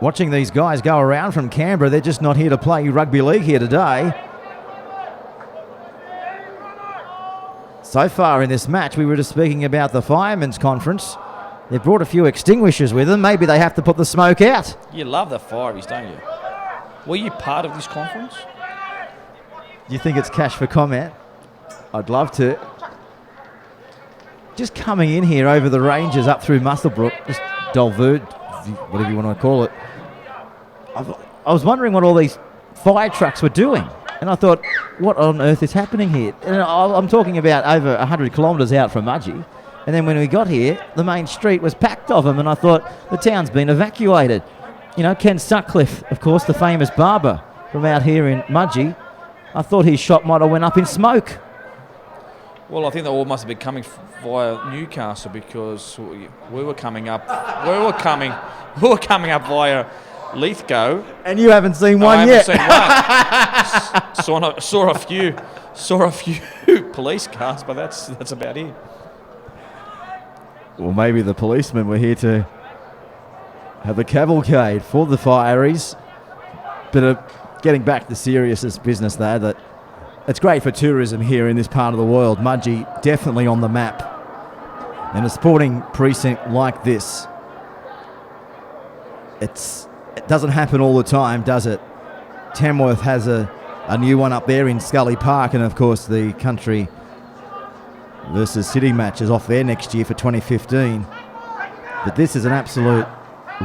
watching these guys go around from Canberra, they're just not here to play rugby league here today. So far in this match, we were just speaking about the Firemen's Conference. They've brought a few extinguishers with them. Maybe they have to put the smoke out. You love the Fireys, don't you? Were you part of this conference? Do you think it's cash for comment? I'd love to. Just coming in here over the ranges up through Muswellbrook, just Dolverd, whatever you want to call it. I was wondering what all these fire trucks were doing. And I thought, what on earth is happening here? And I'm talking about over 100 kilometres out from Mudgee. And then when we got here, the main street was packed of them. And I thought, the town's been evacuated. You know, Ken Sutcliffe, of course, the famous barber from out here in Mudgee. I thought his shop might have went up in smoke. Well, I think they all must have been coming via Newcastle because we were coming up. We were coming up via Lithgow. And you haven't seen one yet. I haven't seen one. saw a few police cars, but that's about it. Well, maybe the policemen were here to have a cavalcade for the Fireys. But getting back to serious business there, that it's great for tourism here in this part of the world. Mudgee definitely on the map. And a sporting precinct like this, it doesn't happen all the time, does it? Tamworth has a new one up there in Scully Park, and of course the Country versus City match is off there next year for 2015. But this is an absolute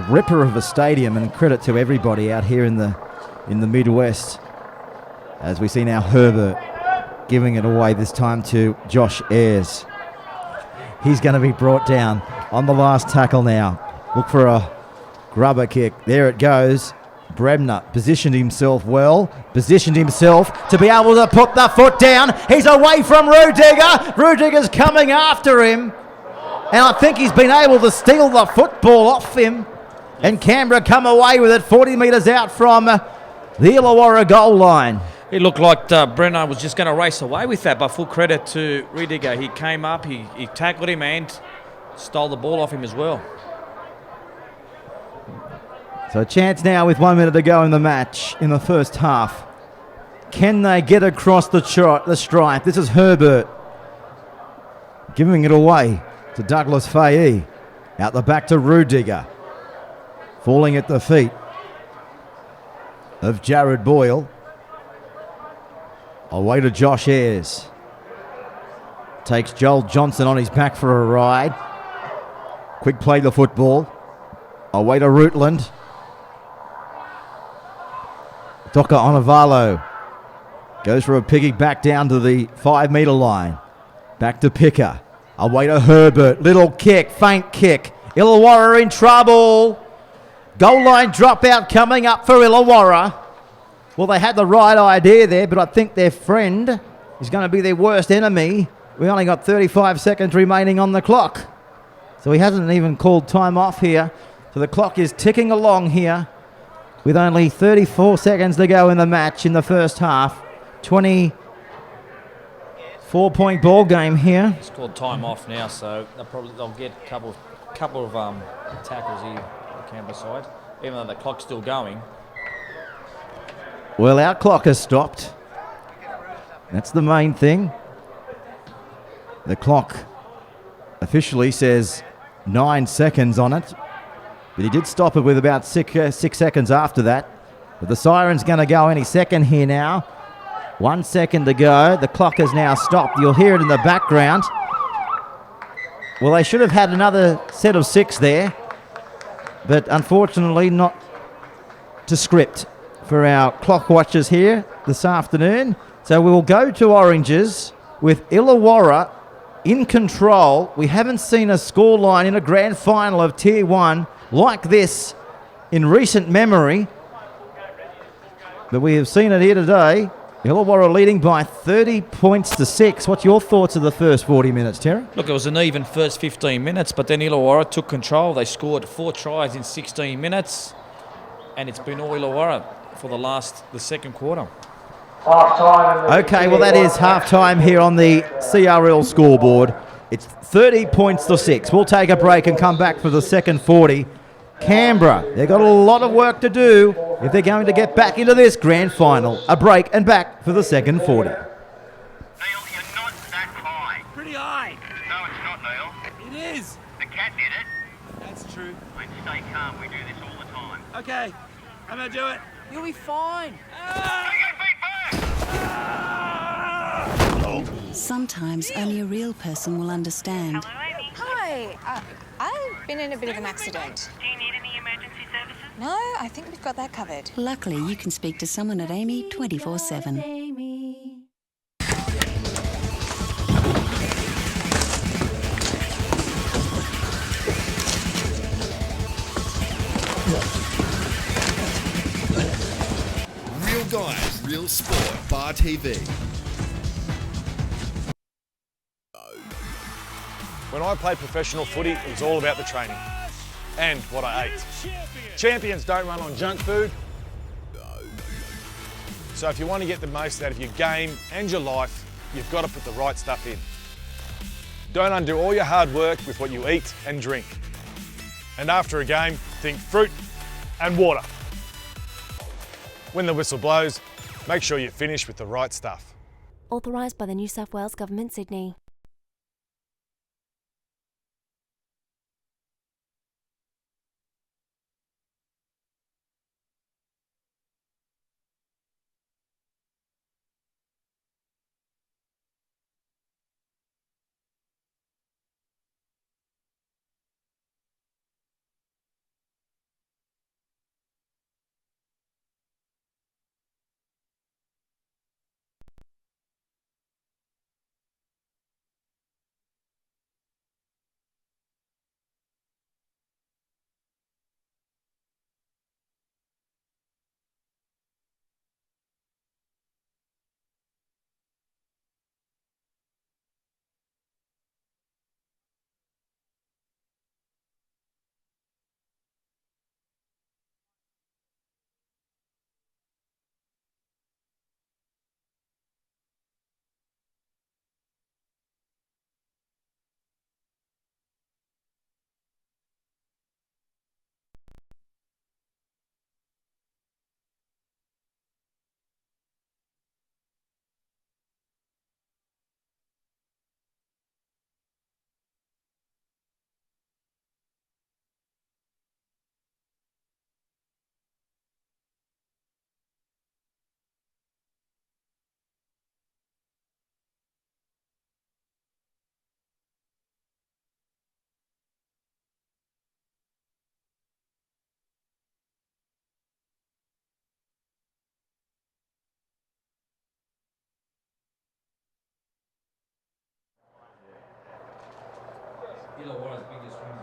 ripper of a stadium, and credit to everybody out here in the Midwest. As we see now Herbert giving it away, this time to Josh Ayres. He's going to be brought down on the last tackle now. Look for a grubber kick. There it goes. Bremner positioned himself well, positioned himself to be able to put the foot down. He's away from Rudiger. Rudiger's coming after him. And I think he's been able to steal the football off him. And Canberra come away with it 40 metres out from the Illawarra goal line. It looked like Brenner was just going to race away with that, but full credit to Rudiger. He came up, he tackled him and stole the ball off him as well. So a chance now with 1 minute to go in the match in the first half. Can they get across the stripe? This is Herbert giving it away to Douglas Fahey. Out the back to Rudiger. Falling at the feet of Jared Boyle. Away to Josh Ayres. Takes Joel Johnson on his back for a ride. Quick play the football. Away to Rutland. Doka Onavalo goes for a piggy back down to the 5 metre line. Back to Picker. Away to Herbert. Little kick, faint kick. Illawarra in trouble. Goal line dropout coming up for Illawarra. Well, they had the right idea there, but I think their friend is going to be their worst enemy. We only got 35 seconds remaining on the clock. So he hasn't even called time off here. So the clock is ticking along here with only 34 seconds to go in the match in the first half. 24-point ball game here. It's called time off now, so they'll get a couple of tackles here on the Canberra side, even though the clock's still going. Well, our clock has stopped. That's the main thing. The clock officially says 9 seconds on it, but he did stop it with about 6 seconds after that. But the siren's going to go any second here now. 1 second to go. The clock has now stopped. You'll hear it in the background. Well, they should have had another set of 6 there, but unfortunately not to script for our clock watchers here this afternoon. So we will go to Oranges with Illawarra in control. We haven't seen a scoreline in a grand final of Tier 1 like this in recent memory, but we have seen it here today. Illawarra leading by 30 points to 6. What's your thoughts of the first 40 minutes, Terry? Look, it was an even first 15 minutes, but then Illawarra took control. They scored 4 tries in 16 minutes, and it's been all Illawarra for the second quarter. Okay, well that is half-time here on the CRL scoreboard. It's 30 points to 6. We'll take a break and come back for the second 40. Canberra, they've got a lot of work to do if they're going to get back into this grand final. A break and back for the second 40. Neil, you're not that high. Pretty high. No, it's not, Neil. It is. The cat did it. That's true. Mate, stay calm. We do this all the time. Okay, I'm gonna do it. You'll be fine. Take your feet back! Sometimes only a real person will understand. Hello, Amy. Hi. I've been in a bit of an accident. Do you need any emergency services? No, I think we've got that covered. Luckily, you can speak to someone at AAMI 24/7. Real guys, real sport. Bar TV. When I played professional footy, it was all about the training and what I ate. Champions don't run on junk food. So if you want to get the most out of your game and your life, you've got to put the right stuff in. Don't undo all your hard work with what you eat and drink. And after a game, think fruit and water. When the whistle blows, make sure you finish with the right stuff. Authorised by the New South Wales Government, Sydney. Illawarra's biggest win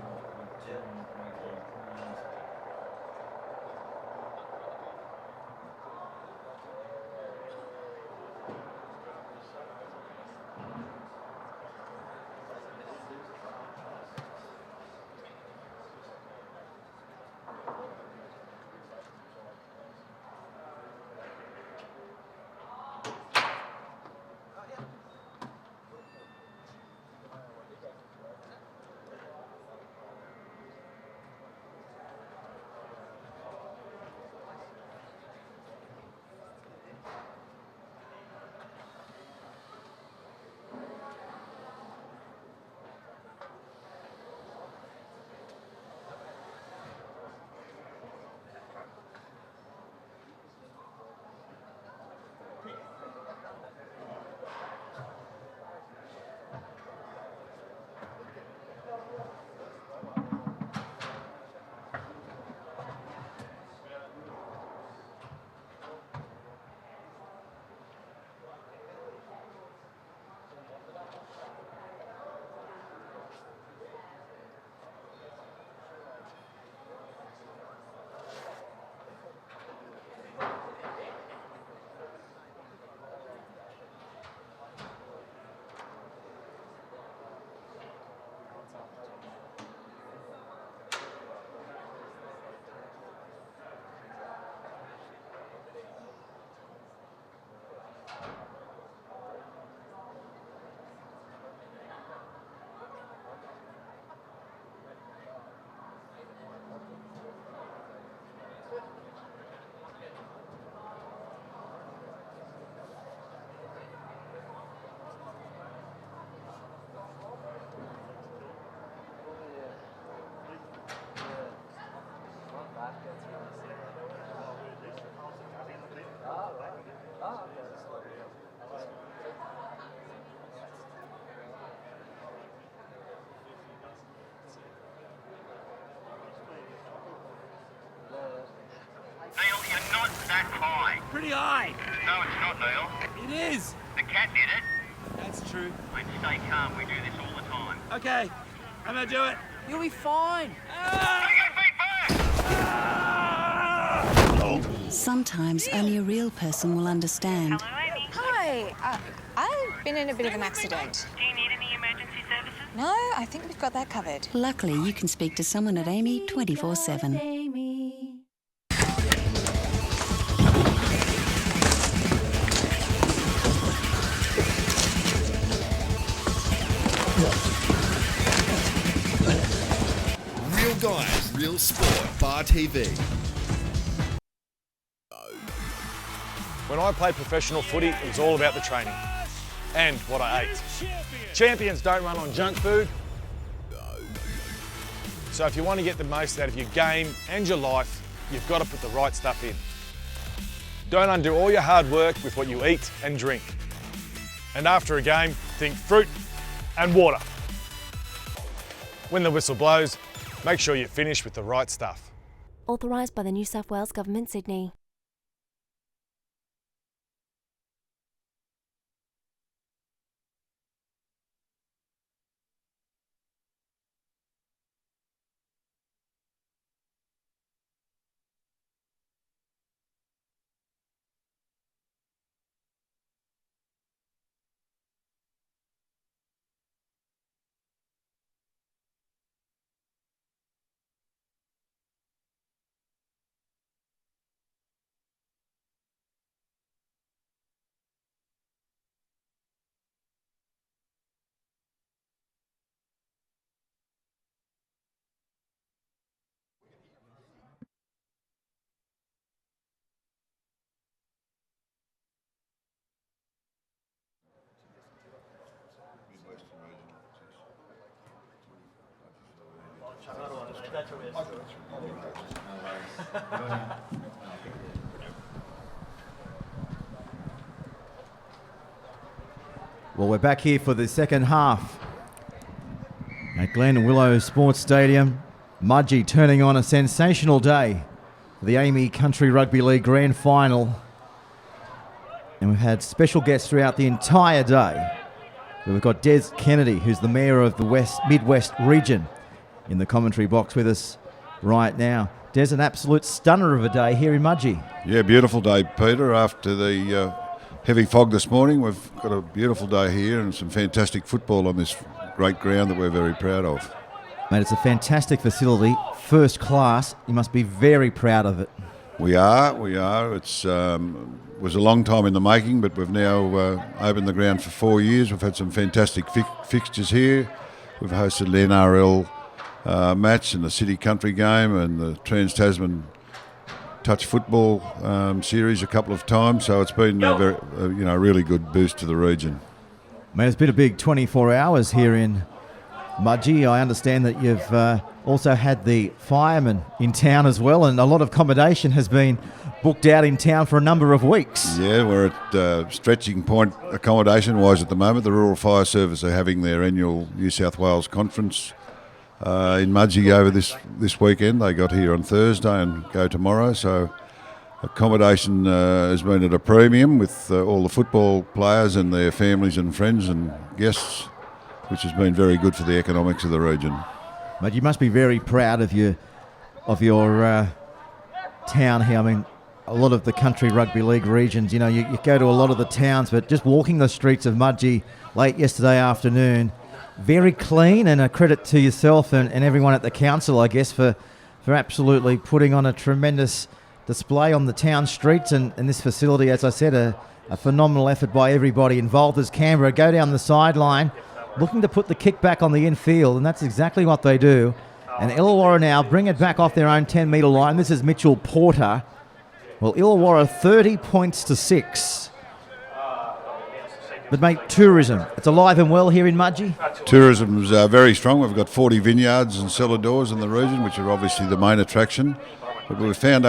pretty high. No, it's not, Neil. It is. The cat did it. That's true. Mate, stay calm. We do this all the time. Okay, I'm gonna do it. You'll be fine. Take your feet back! Sometimes only a real person will understand. Hello, Amy. Hi. I've been in a bit of an accident. Do you need any emergency services? No, I think we've got that covered. Luckily, you can speak to someone at AAMI 24/7. Real guys, real sport. Bar TV. When I played professional footy, it was all about the training and what I ate. Champions don't run on junk food. So if you want to get the most out of your game and your life, you've got to put the right stuff in. Don't undo all your hard work with what you eat and drink. And after a game, think fruit and water. When the whistle blows, make sure you finish with the right stuff. Authorised by the New South Wales Government, Sydney. Well, we're back here for the second half at Glen Willow Sports Stadium. Mudgee turning on a sensational day for the AAMI Country Rugby League Grand Final. And we've had special guests throughout the entire day. We've got Des Kennedy, who's the Mayor of the Midwest region, in the commentary box with us right now. Des, an absolute stunner of a day here in Mudgee. Yeah, beautiful day, Peter. After the heavy fog this morning, we've got a beautiful day here and some fantastic football on this great ground that we're very proud of. Mate, it's a fantastic facility, first class. You must be very proud of it. We are. It's was a long time in the making, but we've now opened the ground for 4 years. We've had some fantastic fixtures here. We've hosted the NRL match and the City Country game and the Trans-Tasman touch football series a couple of times, so it's been a really good boost to the region. Mate, it's been a big 24 hours here in Mudgee. I understand that you've also had the firemen in town as well, and a lot of accommodation has been booked out in town for a number of weeks. Yeah, we're at stretching point accommodation-wise at the moment. The Rural Fire Service are having their annual New South Wales conference in Mudgee over this weekend. They got here on Thursday and go tomorrow, so accommodation has been at a premium with all the football players and their families and friends and guests, which has been very good for the economics of the region. But you must be very proud of your town here. I mean, a lot of the country rugby league regions, you go to a lot of the towns, but just walking the streets of Mudgee late yesterday afternoon, very clean, and a credit to yourself and everyone at the council, I guess, for absolutely putting on a tremendous display on the town streets and this facility. As I said, a phenomenal effort by everybody involved as Canberra go down the sideline, looking to put the kick back on the infield, and that's exactly what they do. And Illawarra now bring it back off their own 10-metre line. This is Mitchell Porter. Well, Illawarra 30 points to 6. But mate, tourism, it's alive and well here in Mudgee? Tourism's very strong. We've got 40 vineyards and cellar doors in the region, which are obviously the main attraction. But we've found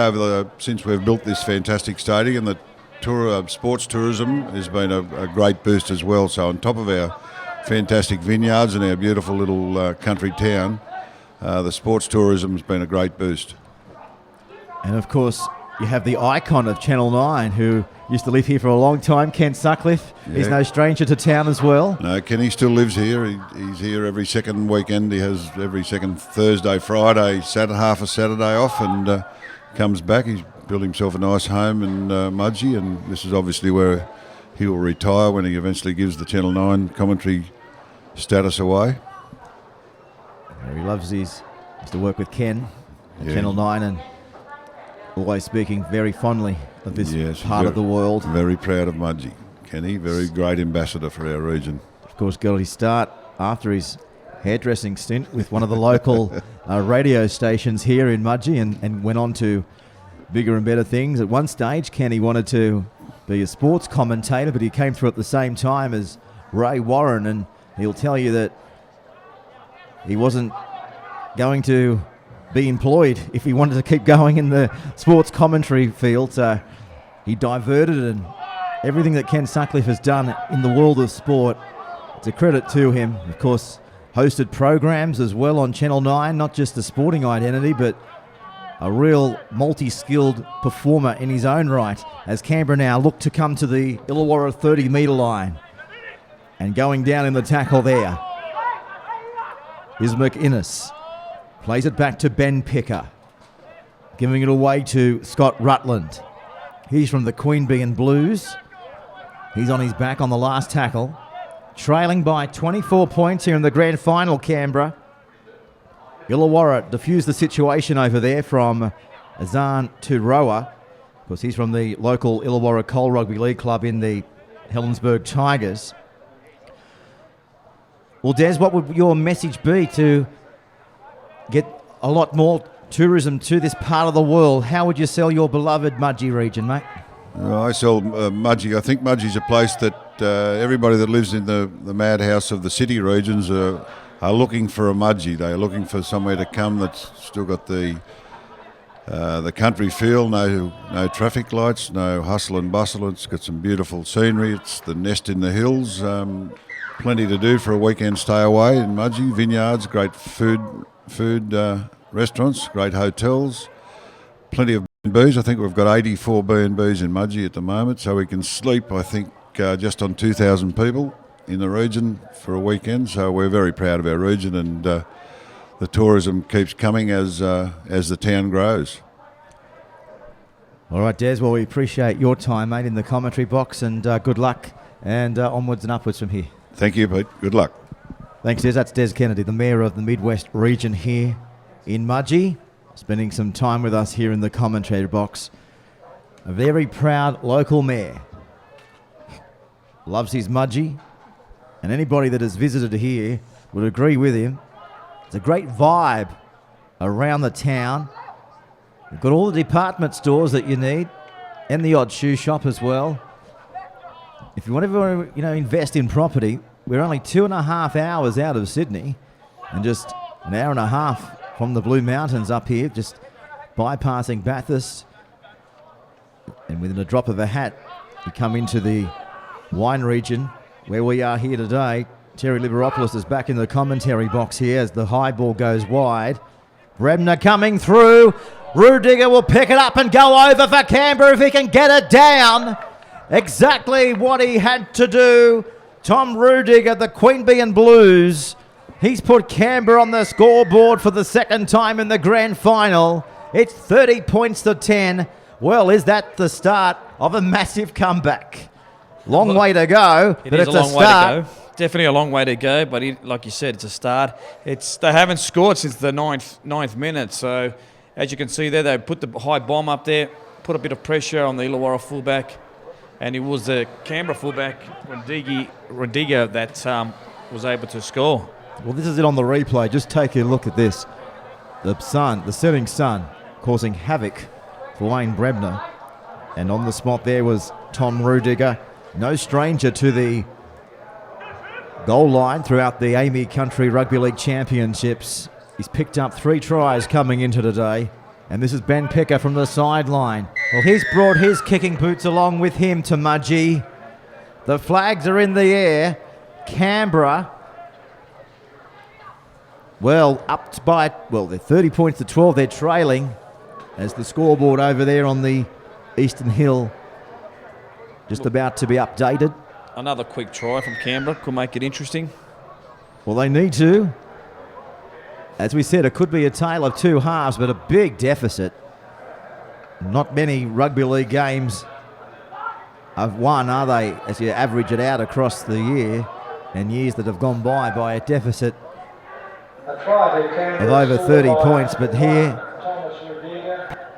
since we've built this fantastic stadium, that sports tourism has been a great boost as well. So on top of our fantastic vineyards and our beautiful little country town, the sports tourism has been a great boost. And of course, you have the icon of Channel 9 who used to live here for a long time, Ken Sutcliffe. Yeah. He's no stranger to town as well. No, Kenny still lives here. He's here every second weekend. He has every second Thursday, Friday, half a Saturday off, and comes back. He's built himself a nice home in Mudgee, and this is obviously where he will retire when he eventually gives the Channel 9 commentary status away. He loves used to work with Ken at Yeah. Channel 9 and always speaking very fondly of this part of the world. Very proud of Mudgee. Kenny, very great ambassador for our region. Of course, got his start after his hairdressing stint with one of the local radio stations here in Mudgee and went on to bigger and better things. At one stage, Kenny wanted to be a sports commentator, but he came through at the same time as Ray Warren, and he'll tell you that he wasn't going to be employed if he wanted to keep going in the sports commentary field. So he diverted, and everything that Ken Sutcliffe has done in the world of sport, it's a credit to him. Of course, hosted programs as well on Channel 9, not just a sporting identity, but a real multi-skilled performer in his own right, as Canberra now look to come to the Illawarra 30-metre line. And going down in the tackle there is McInnes. Plays it back to Ben Picker, giving it away to Scott Rutland. He's from the Queen Bee and Blues. He's on his back on the last tackle. Trailing by 24 points here in the grand final, Canberra. Illawarra diffused the situation over there from Azan Turoa. Of course, he's from the local Illawarra Coal Rugby League club in the Helensburgh Tigers. Well, Des, what would your message be to get a lot more tourism to this part of the world? How would you sell your beloved Mudgee region, mate? I sell Mudgee. I think Mudgee's a place that everybody that lives in the madhouse of the city regions are looking for a Mudgee. They are looking for somewhere to come that's still got the country feel, no traffic lights, no hustle and bustle. It's got some beautiful scenery. It's the nest in the hills. Plenty to do for a weekend stay away in Mudgee. Vineyards, great food restaurants, great hotels, plenty of B&Bs. I think we've got 84 B&Bs in Mudgee at the moment, so we can sleep, I think, just on 2,000 people in the region for a weekend. So we're very proud of our region, and the tourism keeps coming as the town grows. All right, Des, well, we appreciate your time, mate, in the commentary box, and good luck, and onwards and upwards from here. Thank you, Pete. Good luck. Thanks, Des. That's Des Kennedy, the Mayor of the Midwest region here in Mudgee, spending some time with us here in the commentary box. A very proud local mayor. Loves his Mudgee, and anybody that has visited here would agree with him. It's a great vibe around the town. We've got all the department stores that you need, and the odd shoe shop as well. If you want to, invest in property, we're only 2.5 hours out of Sydney, and just an hour and a half from the Blue Mountains up here, just bypassing Bathurst. And within a drop of a hat, you come into the wine region where we are here today. Terry Liberopoulos is back in the commentary box here as the high ball goes wide. Brebner coming through. Rudiger will pick it up and go over for Canberra if he can get it down. Exactly what he had to do. Tom Rudiger, the Queen Bee and Blues. He's put Canberra on the scoreboard for the second time in the grand final. It's 30 points to 10. Well, is that the start of a massive comeback? Long way to go, but it's a start. Definitely a long way to go, but like you said, it's a start. They haven't scored since the ninth minute, so as you can see there, they put the high bomb up there, put a bit of pressure on the Illawarra fullback, and it was the Canberra fullback, Rodiga, that was able to score. Well, this is it on the replay. Just take a look at this. The setting sun, causing havoc for Wayne Brebner. And on the spot there was Tom Rudiger. No stranger to the goal line throughout the AAMI Country Rugby League Championships. He's picked up 3 tries coming into today. And this is Ben Picker from the sideline. Well, he's brought his kicking boots along with him to Mudgee. The flags are in the air. Canberra, they're 30 points to 12. They're trailing. as the scoreboard over there on the Eastern Hill just about to be updated. Another quick try from Canberra could make it interesting. Well, they need to. As we said, it could be a tale of two halves, but a big deficit. Not many rugby league games have won, are they, as you average it out across the year and years that have gone by a deficit of over 30 points. But here,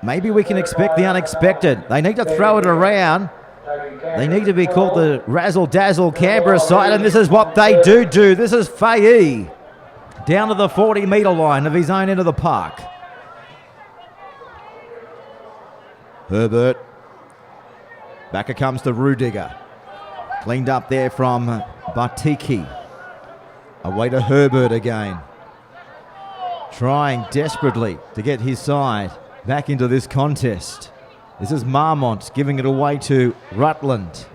maybe we can expect the unexpected. They need to throw it around. They need to be called the razzle-dazzle Canberra side, and this is what they do. This is Faye down to the 40-metre line of his own end of the park. Herbert. Back it comes to Rudiger. Cleaned up there from Batiki. Away to Herbert again. Trying desperately to get his side back into this contest. This is Marmont giving it away to Rutland.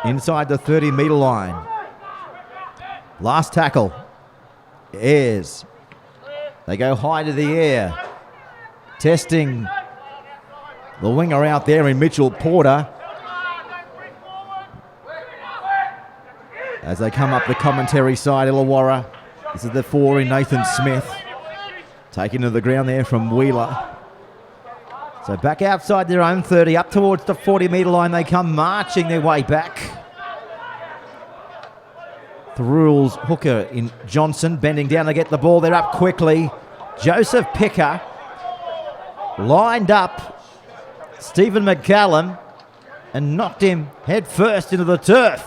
Inside the 30-metre line. Last tackle. Ayres. They go high to the air. Testing the winger out there in Mitchell Porter. As they come up the commentary side, Illawarra. This is the 4 in Nathan Smith. Taken to the ground there from Wheeler. So back outside their own 30, up towards the 40-metre line. They come marching their way back. The rules hooker in Johnson, bending down to get the ball. They're up quickly. Joseph Picker lined up Stephen McCallum and knocked him head first into the turf.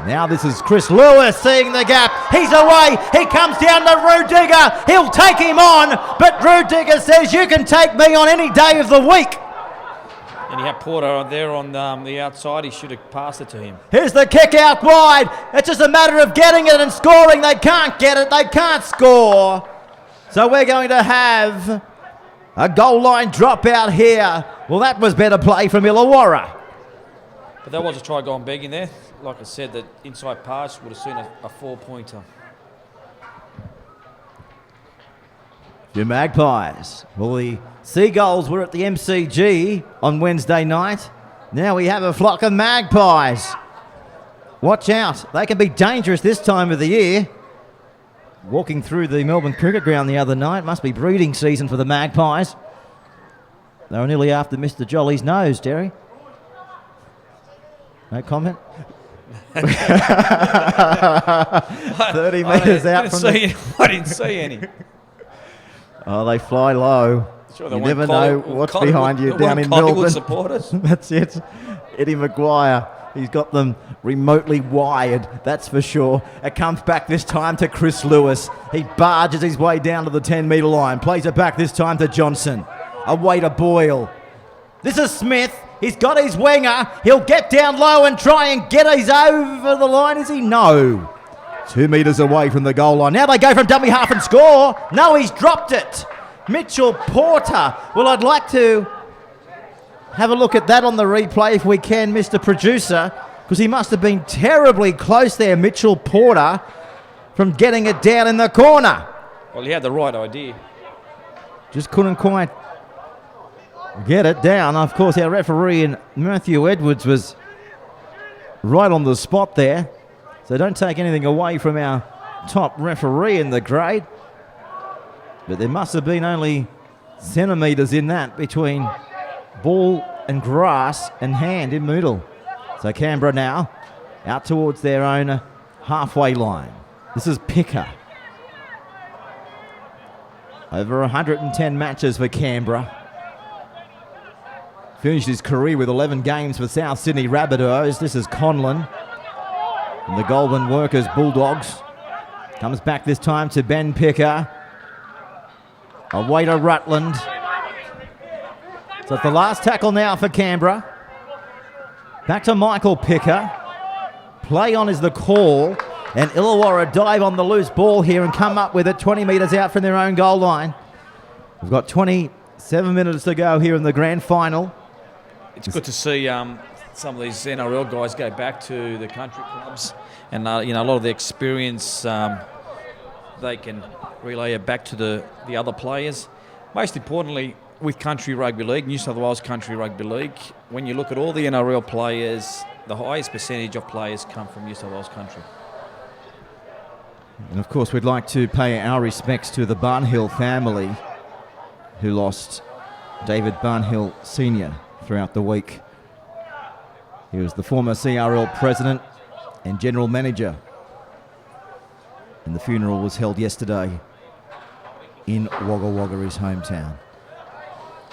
Now this is Chris Lewis seeing the gap. He's away. He comes down to Rudiger. He'll take him on, but Rudiger says, you can take me on any day of the week. And you have Porter there on the outside. He should have passed it to him. Here's the kick out wide. It's just a matter of getting it and scoring. They can't get it. They can't score. So we're going to have a goal line dropout here. Well, that was better play from Illawarra. But that was a try gone begging there. Like I said, that inside pass would have seen a 4-pointer. Your Magpies. Well, the Seagulls were at the MCG on Wednesday night. Now we have a flock of magpies. Watch out. They can be dangerous this time of the year. Walking through the Melbourne Cricket Ground the other night. Must be breeding season for the Magpies. They were nearly after Mr. Jolly's nose, Derry. No comment? 30 metres out from I didn't see any. Oh, they fly low. Sure, you never know what's behind you down in Melbourne. Supporters. That's it. Eddie Maguire. He's got them remotely wired, that's for sure. It comes back this time to Chris Lewis. He barges his way down to the 10-metre line. Plays it back this time to Johnson. Away to Boyle. This is Smith. He's got his winger. He'll get down low and try and get his over the line. Is he? No. 2 metres away from the goal line. Now they go from dummy half and score. No, he's dropped it. Mitchell Porter. Well, I'd like to have a look at that on the replay if we can, Mr. Producer, because he must have been terribly close there, Mitchell Porter, from getting it down in the corner. Well, he had the right idea. Just couldn't quite get it down. Of course, our referee in Matthew Edwards was right on the spot there. So don't take anything away from our top referee in the grade. But there must have been only centimetres in that between ball and grass and hand in middle. So Canberra now out towards their own halfway line. This is Picker. Over 110 matches for Canberra. Finished his career with 11 games for South Sydney Rabbitohs. This is Conlon. And the Goulburn Workers Bulldogs. Comes back this time to Ben Picker. Away to Rutland. So it's the last tackle now for Canberra. Back to Michael Picker. Play on is the call. And Illawarra dive on the loose ball here and come up with it 20 metres out from their own goal line. We've got 27 minutes to go here in the grand final. It's good to see some of these NRL guys go back to the country clubs, and a lot of the experience they can relay it back to the other players. Most importantly, with Country Rugby League, New South Wales Country Rugby League, when you look at all the NRL players, the highest percentage of players come from New South Wales Country. And of course, we'd like to pay our respects to the Barnhill family who lost David Barnhill Sr. throughout the week. He was the former CRL president and general manager. And the funeral was held yesterday in Wagga Wagga, his hometown.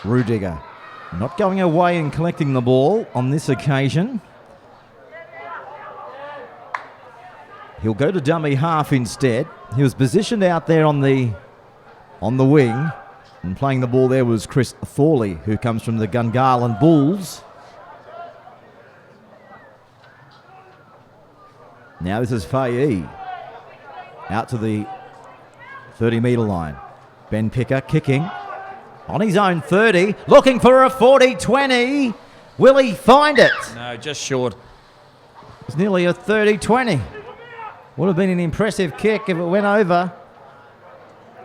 Rudiger not going away and collecting the ball on this occasion. He'll go to dummy half instead. He was positioned out there on the wing, and playing the ball there was Chris Thorley, who comes from the Gungahlin Bulls. Now this is Faye out to the 30-metre line. Ben Picker kicking on his own 30, looking for a 40-20. Will he find it? No, just short. It's nearly a 30-20. Would have been an impressive kick if it went over.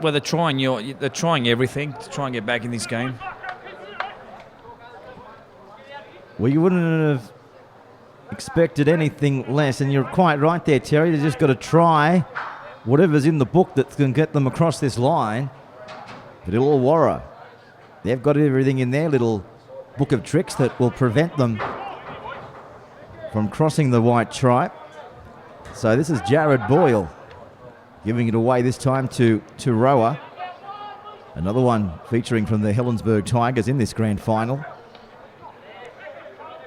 Well, they're trying everything to try and get back in this game. Well, you wouldn't have expected anything less, and you're quite right there, Terry. They've just got to try whatever's in the book that can get them across this line. But Illawarra, they've got everything in their little book of tricks that will prevent them from crossing the white stripe. So this is Jared Boyle giving it away this time to Roa. Another one featuring from the Helensburgh Tigers in this grand final.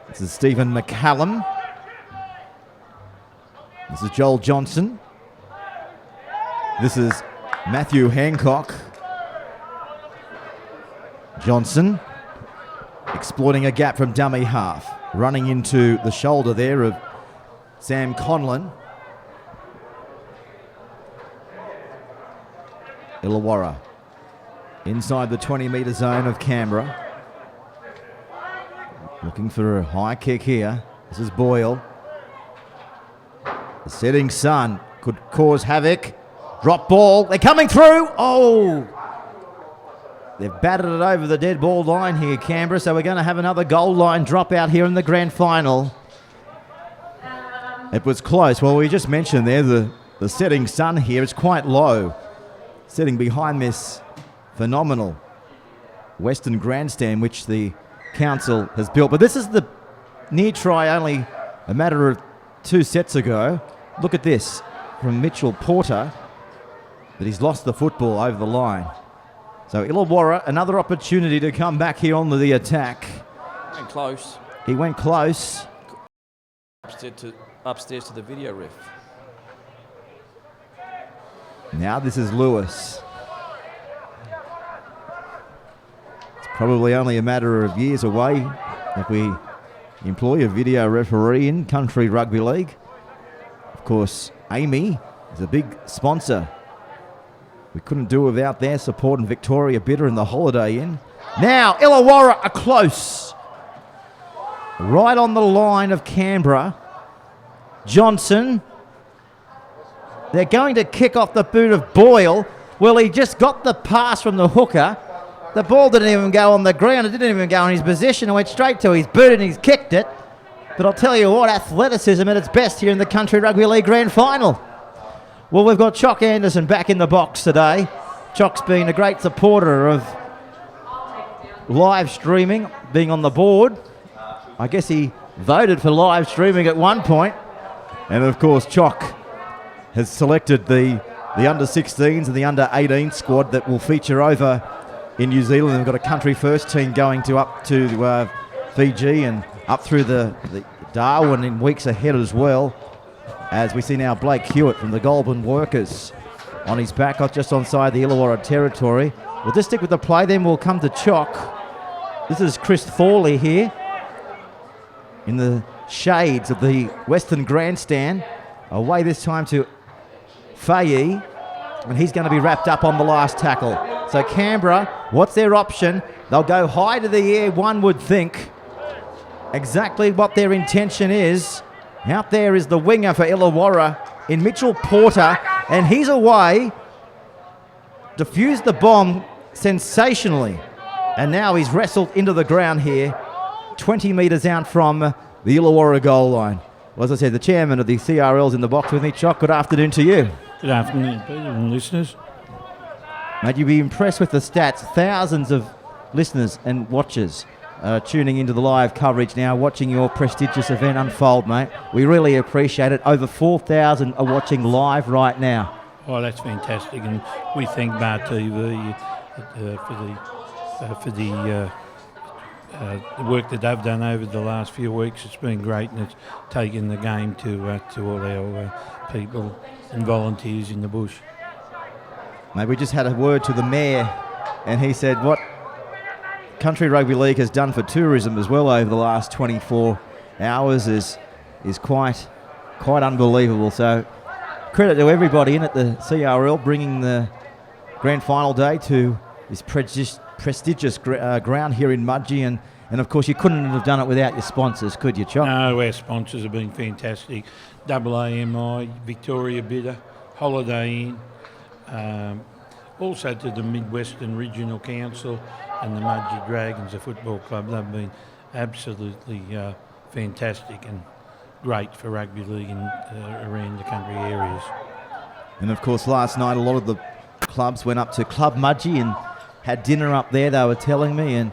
This is Stephen McCallum. This is Joel Johnson. This is Matthew Hancock. Johnson exploiting a gap from dummy half. Running into the shoulder there of Sam Conlon. Illawarra inside the 20-metre zone of Canberra. Looking for a high kick here. This is Boyle. The setting sun could cause havoc. Drop ball. They're coming through. Oh! They've batted it over the dead ball line here, Canberra, so we're going to have another goal line drop out here in the grand final. It was close. Well, we just mentioned there the setting sun here. It's quite low. Sitting behind this phenomenal Western grandstand which the council has built. But this is the near try only a matter of 2 sets ago. Look at this from Mitchell Porter, but he's lost the football over the line. So Illawarra, another opportunity to come back here on the attack. And close. He went close. Upstairs to the video ref. Now this is Lewis. It's probably only a matter of years away if we employ a video referee in Country Rugby League. Of course, AAMI is a big sponsor. We couldn't do without their support in Victoria Bitter and the Holiday Inn. Now Illawarra are close. Right on the line of Canberra. Johnson. They're going to kick off the boot of Boyle. Well, he just got the pass from the hooker. The ball didn't even go on the ground. It didn't even go in his position. It went straight to his boot and he's kicked it. But I'll tell you what, athleticism at its best here in the Country Rugby League Grand Final. Well, we've got Chock Anderson back in the box today. Chock's been a great supporter of live streaming, being on the board. I guess he voted for live streaming at one point. And of course, Chock has selected the under-16s and the under-18 squad that will feature over in New Zealand. We've got a country first team going up to Fiji and up through the Darwin in weeks ahead as well. As we see now Blake Hewitt from the Goulburn Workers on his back, just onside the Illawarra territory. We'll just stick with the play, then we'll come to Chock. This is Chris Thorley here in the shades of the Western Grandstand. Away this time to Faye, and he's going to be wrapped up on the last tackle. So Canberra, what's their option? They'll go high to the air, one would think. Exactly what their intention is. Out there is the winger for Illawarra in Mitchell Porter, and he's away. Defused the bomb sensationally. And now he's wrestled into the ground here, 20 metres out from the Illawarra goal line. Well, as I said, the chairman of the CRL's in the box with me. Chock, good afternoon to you. Good afternoon, Peter and listeners. Mate, you'd be impressed with the stats. Thousands of listeners and watchers tuning into the live coverage now, watching your prestigious event unfold, mate. We really appreciate it. Over 4,000 are watching live right now. Oh, that's fantastic, and we thank Bar TV for the work that they've done over the last few weeks. It's been great, and it's taken the game to all our people and volunteers in the bush. Mate, we just had a word to the mayor, and he said what Country Rugby League has done for tourism as well over the last 24 hours is quite unbelievable. So credit to everybody in at the CRL bringing the grand final day to this prestigious ground here in Mudgee, and of course you couldn't have done it without your sponsors, could you, Chock? No, our sponsors have been fantastic. AAMI, Victoria Bidder, Holiday Inn, also to the Midwestern Regional Council and the Mudgee Dragons, a football club. They've been absolutely fantastic and great for rugby league in around the country areas. And of course last night a lot of the clubs went up to Club Mudgee and had dinner up there, they were telling me, and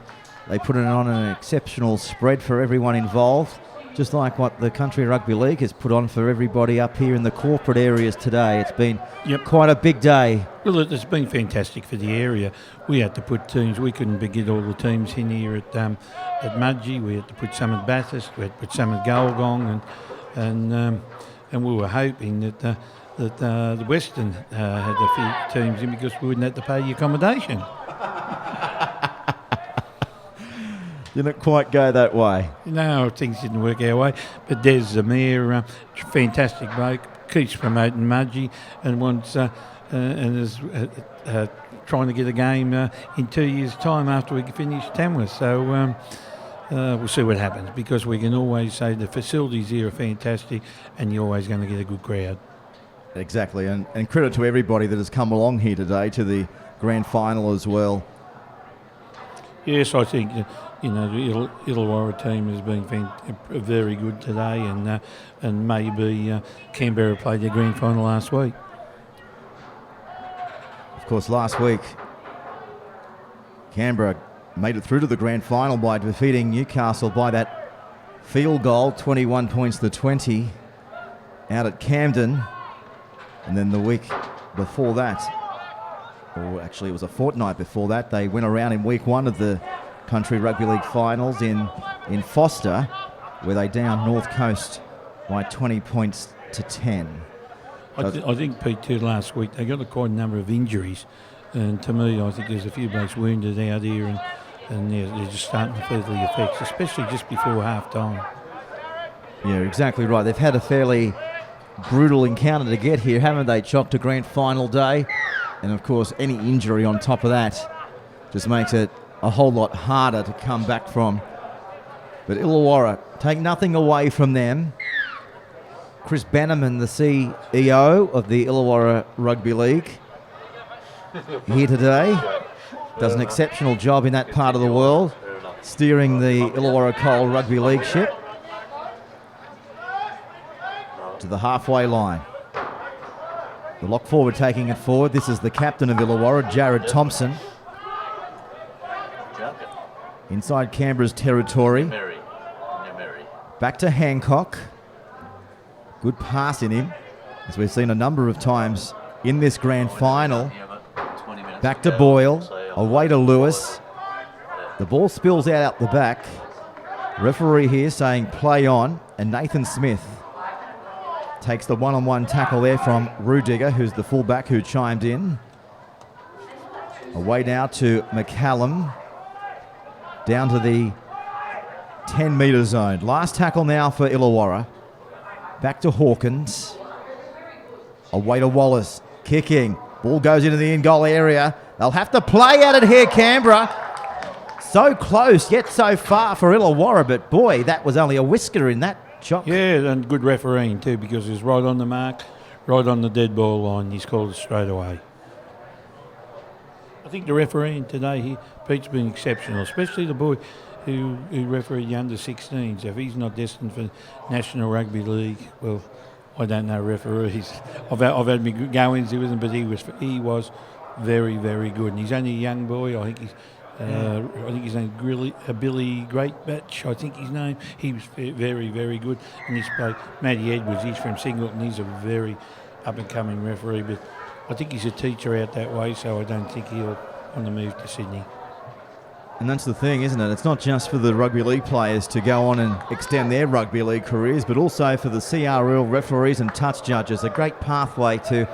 they put it on an exceptional spread for everyone involved, just like what the Country Rugby League has put on for everybody up here in the corporate areas today. It's been quite a big day. Well, it's been fantastic for the area. We had to put teams, we couldn't get all the teams in here at Mudgee. We had to put some at Bathurst, we had to put some at Goulgong, and we were hoping that the Western had a few teams in because we wouldn't have to pay the accommodation. Didn't quite go that way. No, things didn't work our way. But Des, the mayor, fantastic bloke, keeps promoting Mudgee and wants and is trying to get a game in 2 years' time after we finish Tamworth. So we'll see what happens, because we can always say the facilities here are fantastic and you're always going to get a good crowd. Exactly, and credit to everybody that has come along here today to the grand final as well. Yes, I think the Illawarra team has been very good today, and maybe Canberra played their grand final last week. Of course, last week Canberra made it through to the grand final by defeating Newcastle by that field goal, 21 points to 20, out at Camden. And then the week before that, or actually it was a fortnight before that, they went around in week one of the Country Rugby League finals in Foster, where they downed North Coast by 20 points to 10. I think, Pete, too, last week they got quite a number of injuries, and to me I think there's a few blokes wounded out here, and they're just starting to feel the effects, especially just before half-time. Yeah, exactly right. They've had a fairly brutal encounter to get here, haven't they? Chock, to grand final day. And of course, any injury on top of that just makes it a whole lot harder to come back from. But Illawarra, take nothing away from them. Chris Bannerman, the CEO of the Illawarra Rugby League, here today, does an exceptional job in that part of the world, steering the Illawarra Coal Rugby League ship to the halfway line. The lock forward taking it forward. This is the captain of Illawarra, Jared Thompson. Inside Canberra's territory. Back to Hancock. Good pass in him, as we've seen a number of times in this grand final. Back to Boyle. Away to Lewis. The ball spills out the back. Referee here saying play on, and Nathan Smith takes the one-on-one tackle there from Rudiger, who's the fullback who chimed in. Away now to McCallum. Down to the 10-metre zone. Last tackle now for Illawarra. Back to Hawkins. Away to Wallace. Kicking. Ball goes into the in-goal area. They'll have to play at it here, Canberra. So close, yet so far for Illawarra, but boy, that was only a whisker in that. Chock. Yeah, and good refereeing too, because he's right on the mark, right on the dead ball line. He's called it straight away. I think the refereeing today, Pete's been exceptional, especially the boy who refereed the under-16s. If he's not destined for National Rugby League, well, I don't know referees. I've had me goings with him, but he was very, very good. And he's only a young boy. I think his name's Billy Greatbatch, I think his name. He was very, very good. And this bloke, Matty Edwards, he's from Singleton. He's a very up-and-coming referee, but I think he's a teacher out that way, so I don't think he'll on the move to Sydney. And that's the thing, isn't it? It's not just for the rugby league players to go on and extend their rugby league careers, but also for the CRL referees and touch judges. A great pathway to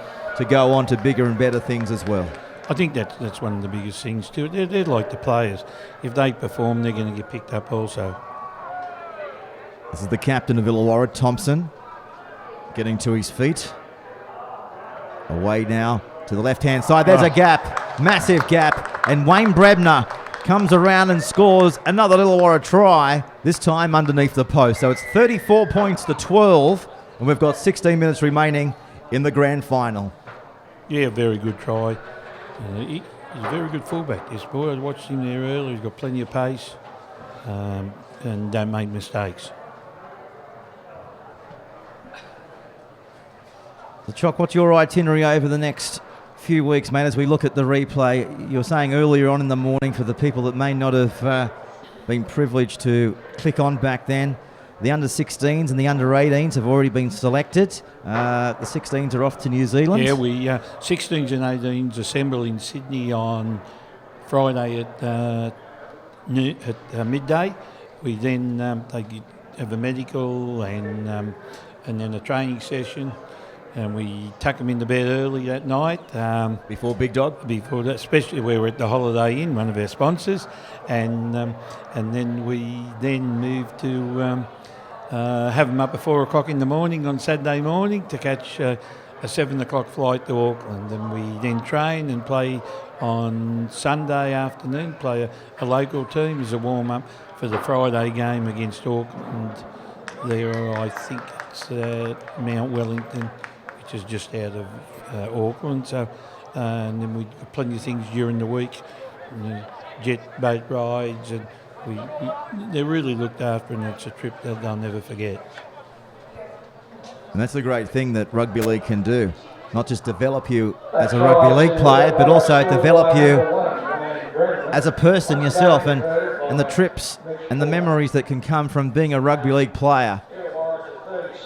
go on to bigger and better things as well. I think that's one of the biggest things too. They're like the players. If they perform, they're going to get picked up also. This is the captain of Illawarra, Thompson, getting to his feet. Away now to the left-hand side. There's a gap, massive gap. And Wayne Brebner comes around and scores another Illawarra try, this time underneath the post. So it's 34 points to 12, and we've got 16 minutes remaining in the grand final. Yeah, very good try. He's a very good fullback, this boy. I watched him there earlier. He's got plenty of pace and don't make mistakes. So, Chock, what's your itinerary over the next few weeks, mate, as we look at the replay? You were saying earlier on in the morning, for the people that may not have been privileged to click on back then, the under-16s and the under-18s have already been selected. The 16s are off to New Zealand. Yeah, we 16s and 18s assemble in Sydney on Friday at midday. We then have a medical and then a training session. And we tuck them into bed early that night. Before Big Dog? Before that, especially where we're at the Holiday Inn, one of our sponsors. And then we move to have them up at 4 o'clock in the morning on Saturday morning to catch a 7 o'clock flight to Auckland. And we then train and play on Sunday afternoon, play a local team as a warm-up for the Friday game against Auckland. There, I think it's Mount Wellington, which is just out of Auckland. So, and then we've got plenty of things during the week, jet boat rides, and they're really looked after, and it's a trip that they'll never forget. And that's the great thing that rugby league can do. Not just develop you as a rugby league player, but also develop you as a person yourself, and the trips and the memories that can come from being a rugby league player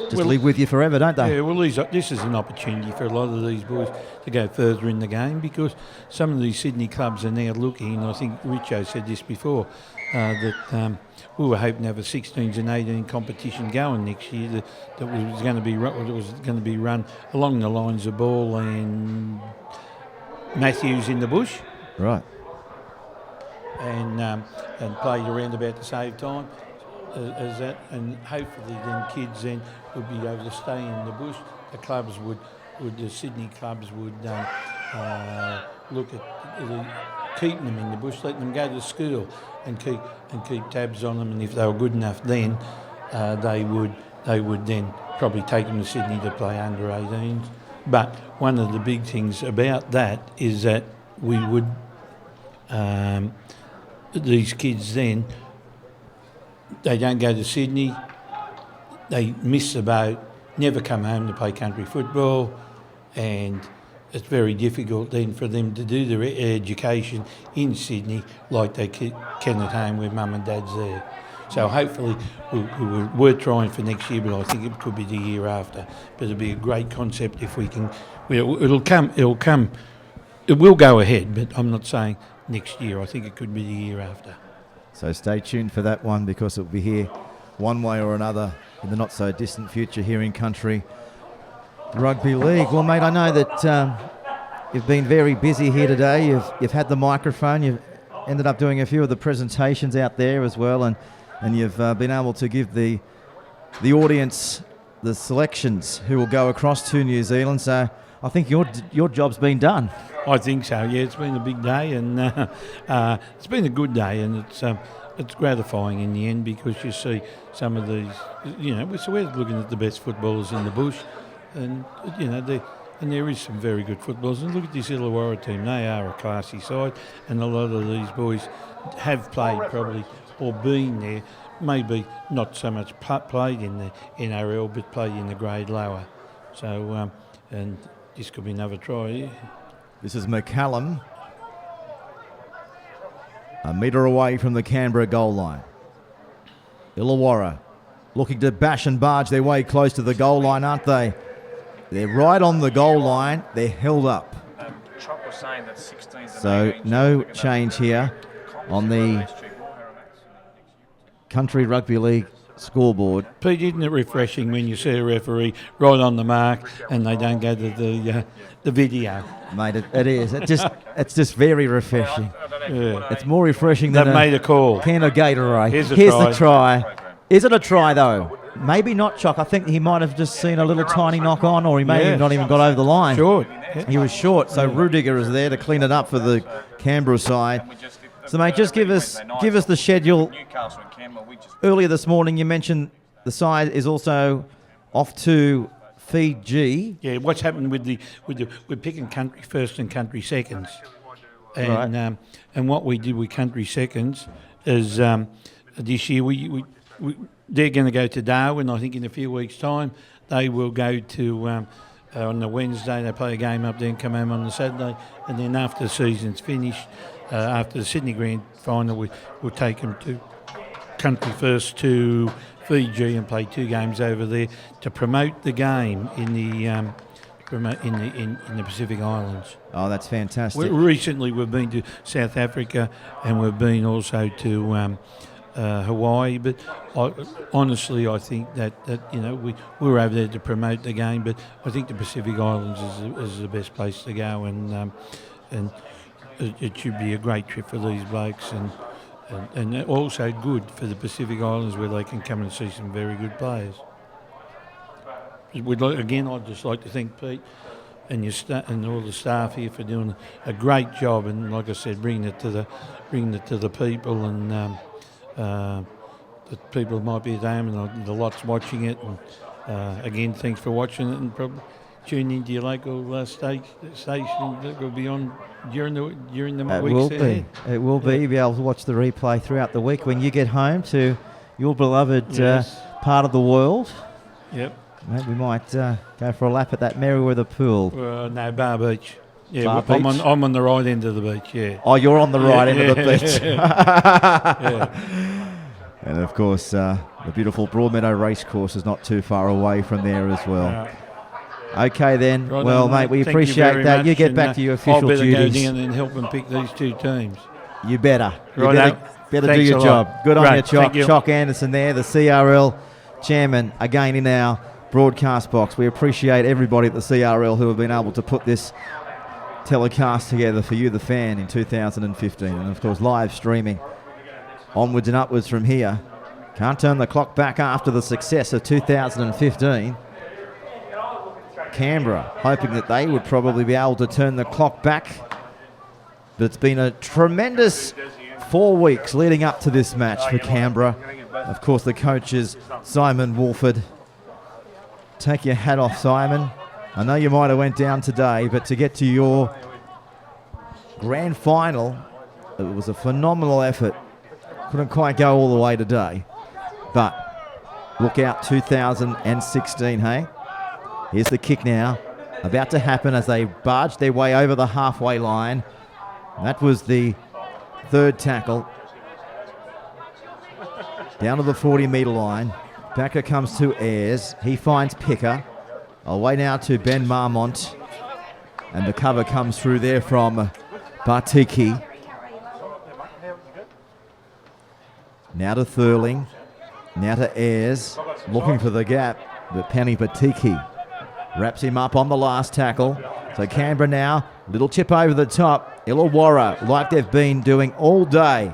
just live with you forever, don't they? Yeah, well, this is an opportunity for a lot of these boys to go further in the game, because some of these Sydney clubs are now looking, and I think Richo said this before, that we were hoping to have a 16s and 18 competition going next year that was going to be run along the lines of Ball and Matthews in the bush. Right. And played around about the same time as that, and hopefully then kids then would be able to stay in the bush. The clubs the Sydney clubs would look at keeping them in the bush, letting them go to school and keep tabs on them, and if they were good enough then, they would then probably take them to Sydney to play under 18s. But one of the big things about that is that we would these kids then, they don't go to Sydney, they miss the boat, never come home to play country football, and it's very difficult then for them to do their education in Sydney like they can at home where mum and dad's there. So hopefully we're trying for next year, but I think it could be the year after. But it'll be a great concept if we can. It'll come. It will go ahead, but I'm not saying next year. I think it could be the year after. So stay tuned for that one, because it'll be here one way or another in the not so distant future here in country rugby league. Well, mate, I know that you've been very busy here today. You've had the microphone. You've ended up doing a few of the presentations out there as well, and you've been able to give the audience the selections who will go across to New Zealand. So I think your job's been done. I think so. Yeah, it's been a big day, and it's been a good day, and it's gratifying in the end, because you see some of these. So we're looking at the best footballers in the bush, and And there is some very good footballers. And look at this Illawarra team. They are a classy side, and a lot of these boys have played probably or been there. Maybe not so much played in the NRL, but played in the grade lower. So, and this could be another try. Yeah. This is McCallum, a metre away from the Canberra goal line. Illawarra looking to bash and barge their way close to the goal line, aren't they? They're right on the goal line. They're held up. Chuck was saying that 16 So no change here on the Country Rugby League scoreboard. Pete, isn't it refreshing when you see a referee right on the mark and they don't go to the video? Mate, it is. It's just very refreshing. Yeah. It's more refreshing than They've made a call. Can of Gatorade. Here's the try. Is it a try though? Maybe not, Chuck. I think he might have just seen a little tiny knock on, or he may have not even got over the line. Short. He was short, so Rudiger is there to clean it up for the Canberra side. So, mate, just give us the schedule. Earlier this morning, you mentioned the side is also off to Fiji. Yeah, what's happened we're picking country first and country seconds, and Right. And what we did with country seconds is this year we they're going to go to Darwin. I think in a few weeks' time they will go to. On the Wednesday, they play a game up there and come home on the Saturday. And then after the season's finished, after the Sydney Grand Final, we'll take them to country first to Fiji and play 2 games over there to promote the game in the in the Pacific Islands. Oh, that's fantastic. Recently, we've been to South Africa and we've been also to Hawaii, but honestly, I think that we were over there to promote the game, but I think the Pacific Islands is the best place to go, and it should be a great trip for these blokes, and also good for the Pacific Islands where they can come and see some very good players. I'd just like to thank Pete and and all the staff here for doing a great job, and like I said, bringing it to the people and. The people might be at home and the lot's watching it. And again, thanks for watching it, and probably tune into your local station that will be on during the weeks ahead. It will be. You'll be able to watch the replay throughout the week when you get home to your beloved part of the world. Yep. Mate, we might go for a lap at that Merriweather pool. No, Bar Beach. Yeah, Bar Beach? I'm on the right end of the beach, yeah. Oh, you're on the right end of the beach. Yeah. And, of course, the beautiful Broadmeadow Racecourse is not too far away from there as well. Okay, then. Right well, on, mate, we thank appreciate you that. You get and, back to your official I'll better duties. go down and help them pick these 2 teams. You better. You Right, better do thanks your a job. lot. Good on Great, you, Chock. thank you. Chock Anderson there, the CRL chairman, again in our broadcast box. We appreciate everybody at the CRL who have been able to put this telecast together for you, the fan, in 2015. And, of course, live streaming onwards and upwards from here. Can't turn the clock back after the success of 2015. Canberra hoping that they would probably be able to turn the clock back. But it's been a tremendous 4 weeks leading up to this match for Canberra. Of course, the coach is Simon Wolford. Take your hat off, Simon. I know you might have went down today, but to get to your grand final, it was a phenomenal effort. Couldn't quite go all the way today. But look out 2016, hey? Here's the kick now. About to happen as they barge their way over the halfway line. That was the 3rd tackle. Down to the 40-metre line. Backer comes to Ayres. He finds Picker. Away now to Ben Marmont. And the cover comes through there from Bartiki. Now to Thurling. Now to Ayres. Looking for the gap. But Penny Bartiki wraps him up on the last tackle. So Canberra now, little chip over the top. Illawarra, like they've been doing all day.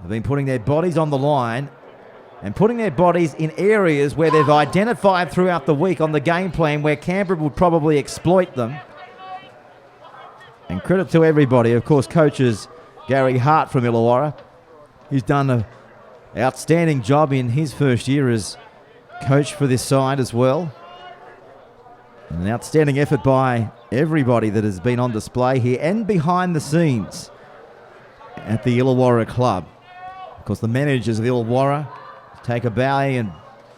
They've been putting their bodies on the line and putting their bodies in areas where they've identified throughout the week on the game plan where Canberra would probably exploit them. And credit to everybody. Of course, coaches Gary Hart from Illawarra. He's done an outstanding job in his first year as coach for this side as well. An outstanding effort by everybody that has been on display here and behind the scenes at the Illawarra Club. Of course, the managers of Illawarra, Taker Bowie and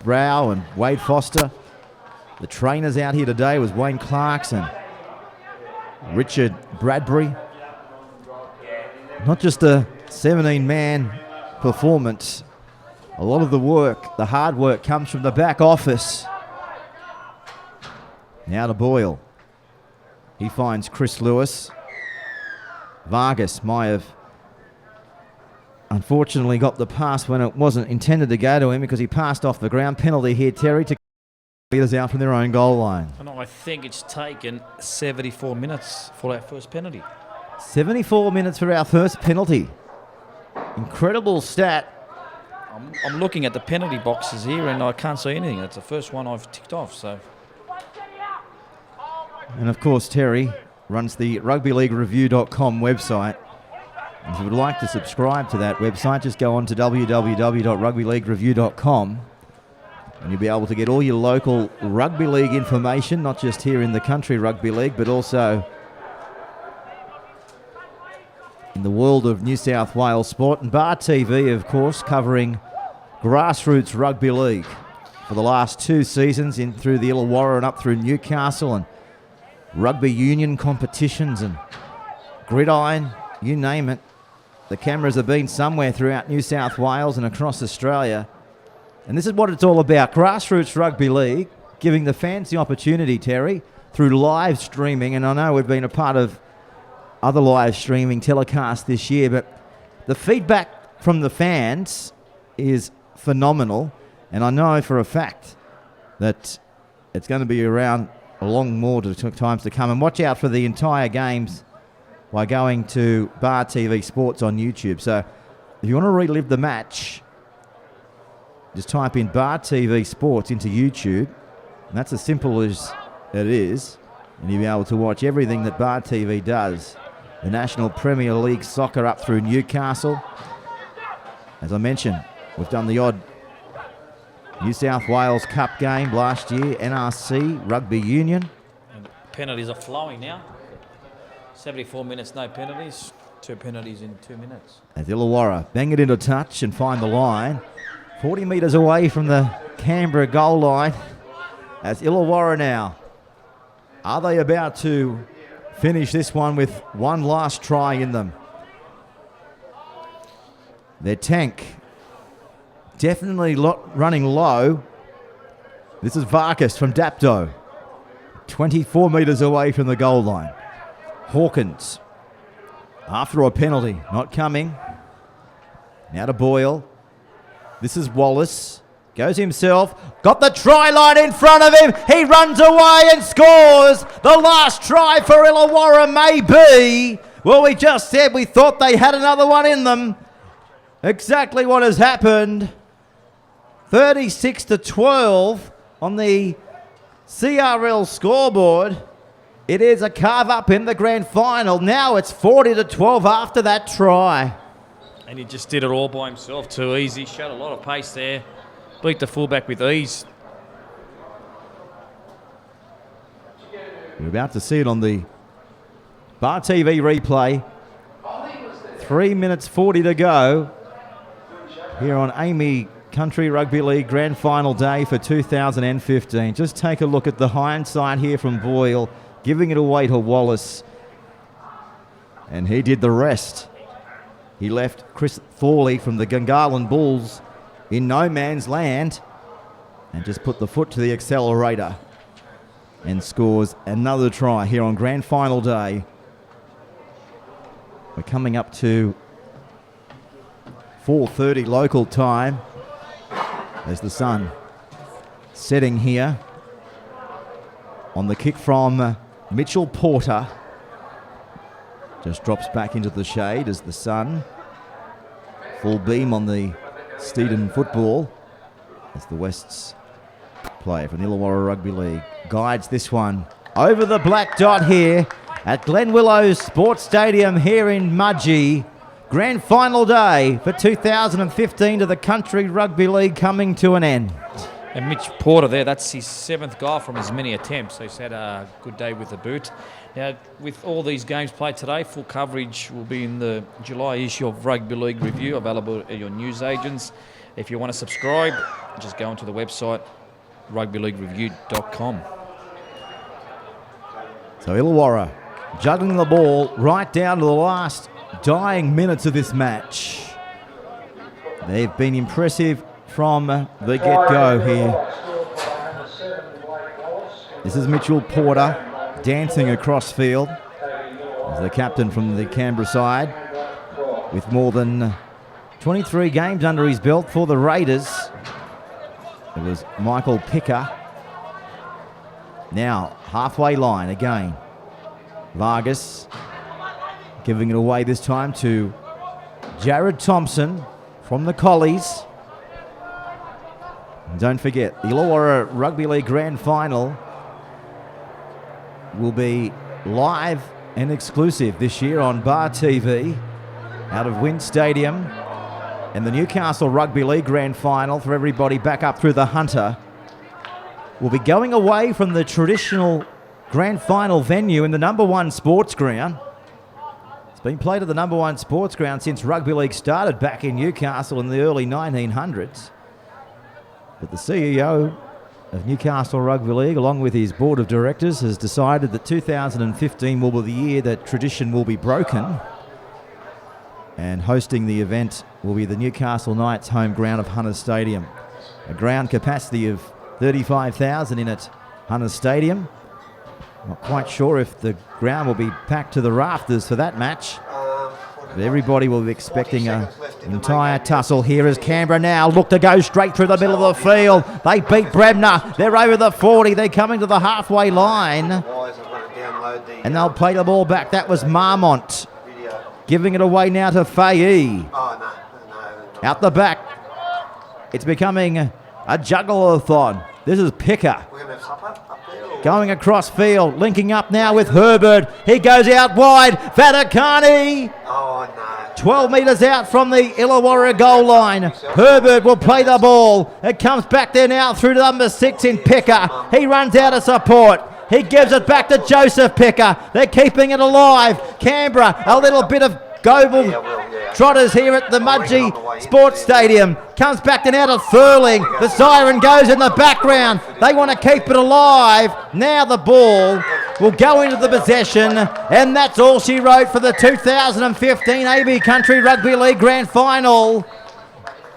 Brow and Wade Foster. The trainers out here today was Wayne Clarkson, Richard Bradbury. Not just a 17-man performance. A lot of the work, the hard work, comes from the back office. Now to Boyle. He finds Chris Lewis. Vargas might have unfortunately got the pass when it wasn't intended to go to him because he passed off the ground. Penalty here, Terry, to leaders out from their own goal line. And I think it's taken 74 minutes for our first penalty. 74 minutes for our first penalty. Incredible stat. I'm looking at the penalty boxes here and I can't see anything. That's the first one I've ticked off. So, and of course, Terry runs the rugbyleaguereview.com website. If you would like to subscribe to that website, just go on to www.rugbyleaguereview.com and you'll be able to get all your local rugby league information, not just here in the country rugby league, but also in the world of New South Wales sport. And Bar TV, of course, covering grassroots rugby league for the last 2 seasons in through the Illawarra and up through Newcastle, and rugby union competitions and gridiron, you name it. The cameras have been somewhere throughout New South Wales and across Australia. And this is what it's all about. Grassroots rugby league, giving the fans the opportunity, Terry, through live streaming. And I know we've been a part of other live streaming telecasts this year, but the feedback from the fans is phenomenal. And I know for a fact that it's going to be around a long more times to come. And watch out for the entire games by going to Bar TV Sports on YouTube. So if you want to relive the match, just type in Bar TV Sports into YouTube. And that's as simple as it is. And you'll be able to watch everything that Bar TV does. The National Premier League soccer up through Newcastle. As I mentioned, we've done the odd New South Wales Cup game last year, NRC, Rugby Union. And penalties are flowing now. 74 minutes, no penalties. 2 penalties in 2 minutes. As Illawarra bang it into touch and find the line. 40 metres away from the Canberra goal line. As Illawarra now. Are they about to finish this one with one last try in them? Their tank definitely running low. This is Vargas from Dapto. 24 metres away from the goal line. Hawkins, after a penalty, not coming. Now to Boyle. This is Wallace. Goes himself. Got the try line in front of him. He runs away and scores. The last try for Illawarra may be. Well, we just said we thought they had another one in them. Exactly what has happened. 36-12 on the CRL scoreboard. It is a carve up in the grand final. Now it's 40-12 after that try. And he just did it all by himself, too easy. Showed a lot of pace there. Beat the fullback with ease. We're about to see it on the Bar TV replay. 3 minutes 40 to go here on AAMI Country Rugby League Grand Final Day for 2015. Just take a look at the hindsight here from Boyle, giving it away to Wallace. And he did the rest. He left Chris Thorley from the Gungahlin Bulls in no man's land and just put the foot to the accelerator and scores another try here on Grand Final Day. We're coming up to 4:30 local time as the sun setting here on the kick from Mitchell Porter. Just drops back into the shade as the sun full beam on the Steedon football as the Wests player from the Illawarra Rugby League guides this one over the black dot here at Glen Willows Sports Stadium here in Mudgee. Grand Final Day for 2015 to the Country Rugby League coming to an end. And Mitch Porter there, that's his 7th goal from as many attempts. So he's had a good day with the boot. Now, with all these games played today, full coverage will be in the July issue of Rugby League Review, available at your newsagents. If you want to subscribe, just go onto the website, rugbyleaguereview.com. So Illawarra juggling the ball right down to the last dying minutes of this match. They've been impressive from the get-go here. This is Mitchell Porter dancing across field as the captain from the Canberra side, with more than 23 games under his belt for the Raiders. It was Michael Picker. Now halfway line again. Vargas giving it away this time to Jared Thompson from the Collies. And don't forget, the Illawarra Rugby League Grand Final will be live and exclusive this year on Bar TV out of Wynn Stadium. And the Newcastle Rugby League Grand Final, for everybody back up through the Hunter, will be going away from the traditional Grand Final venue in the number 1 sports ground. It's been played at the number 1 sports ground since rugby league started back in Newcastle in the early 1900s. But the CEO of Newcastle Rugby League, along with his board of directors, has decided that 2015 will be the year that tradition will be broken. And hosting the event will be the Newcastle Knights home ground of Hunters Stadium. A ground capacity of 35,000 in at Hunters Stadium. Not quite sure if the ground will be packed to the rafters for that match. But everybody will be expecting an entire tussle here as Canberra now look to go straight through the middle of the field. They beat Bremner. They're over the 40. They're coming to the halfway line. And they'll play the ball back. That was Marmont. Giving it away now to Faye. Out the back. It's becoming a juggle-a-thon. This is Picker. Going across field, linking up now with Herbert. He goes out wide. Vaticani. 12 metres out from the Illawarra goal line. Herbert will play the ball. It comes back there now through to number 6 in Picker. He runs out of support. He gives it back to Joseph Picker. They're keeping it alive. Canberra, a little bit of Goble trotters here at the Mudgee Sports Stadium. Comes back to now to Thurling. The siren goes in the background. They want to keep it alive. Now the ball will go into the possession. And that's all she wrote for the 2015 AAMI Country Rugby League Grand Final.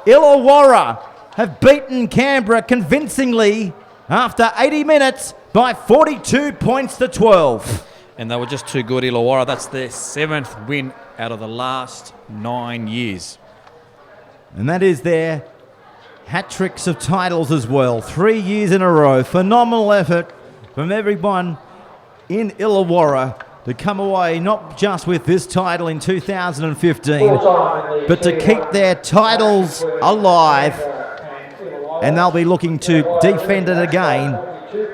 Illawarra have beaten Canberra convincingly after 80 minutes by 42 points to 12. And they were just too good, Illawarra. That's their 7th win out of the last 9 years. And that is their hat-tricks of titles as well. 3 years in a row. Phenomenal effort from everyone in Illawarra to come away not just with this title in 2015, but to keep their titles alive. And they'll be looking to defend it again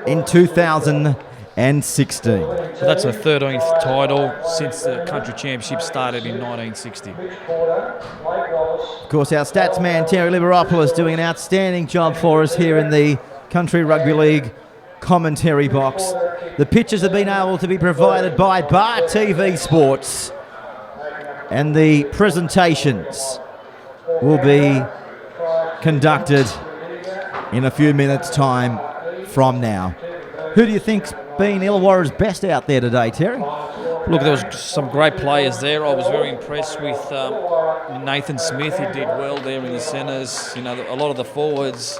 in 2016. So that's a 13th title since the country championship started in 1960. Of course, our stats man Terry Liberopoulos doing an outstanding job for us here in the Country Rugby League commentary box. The pictures have been able to be provided by Bar TV Sports, and the presentations will be conducted in a few minutes' time from now. Who do you think's been Illawarra's best out there today, Terry? Look, there was some great players there. I was very impressed with Nathan Smith. He did well there in the centres. You know, a lot of the forwards,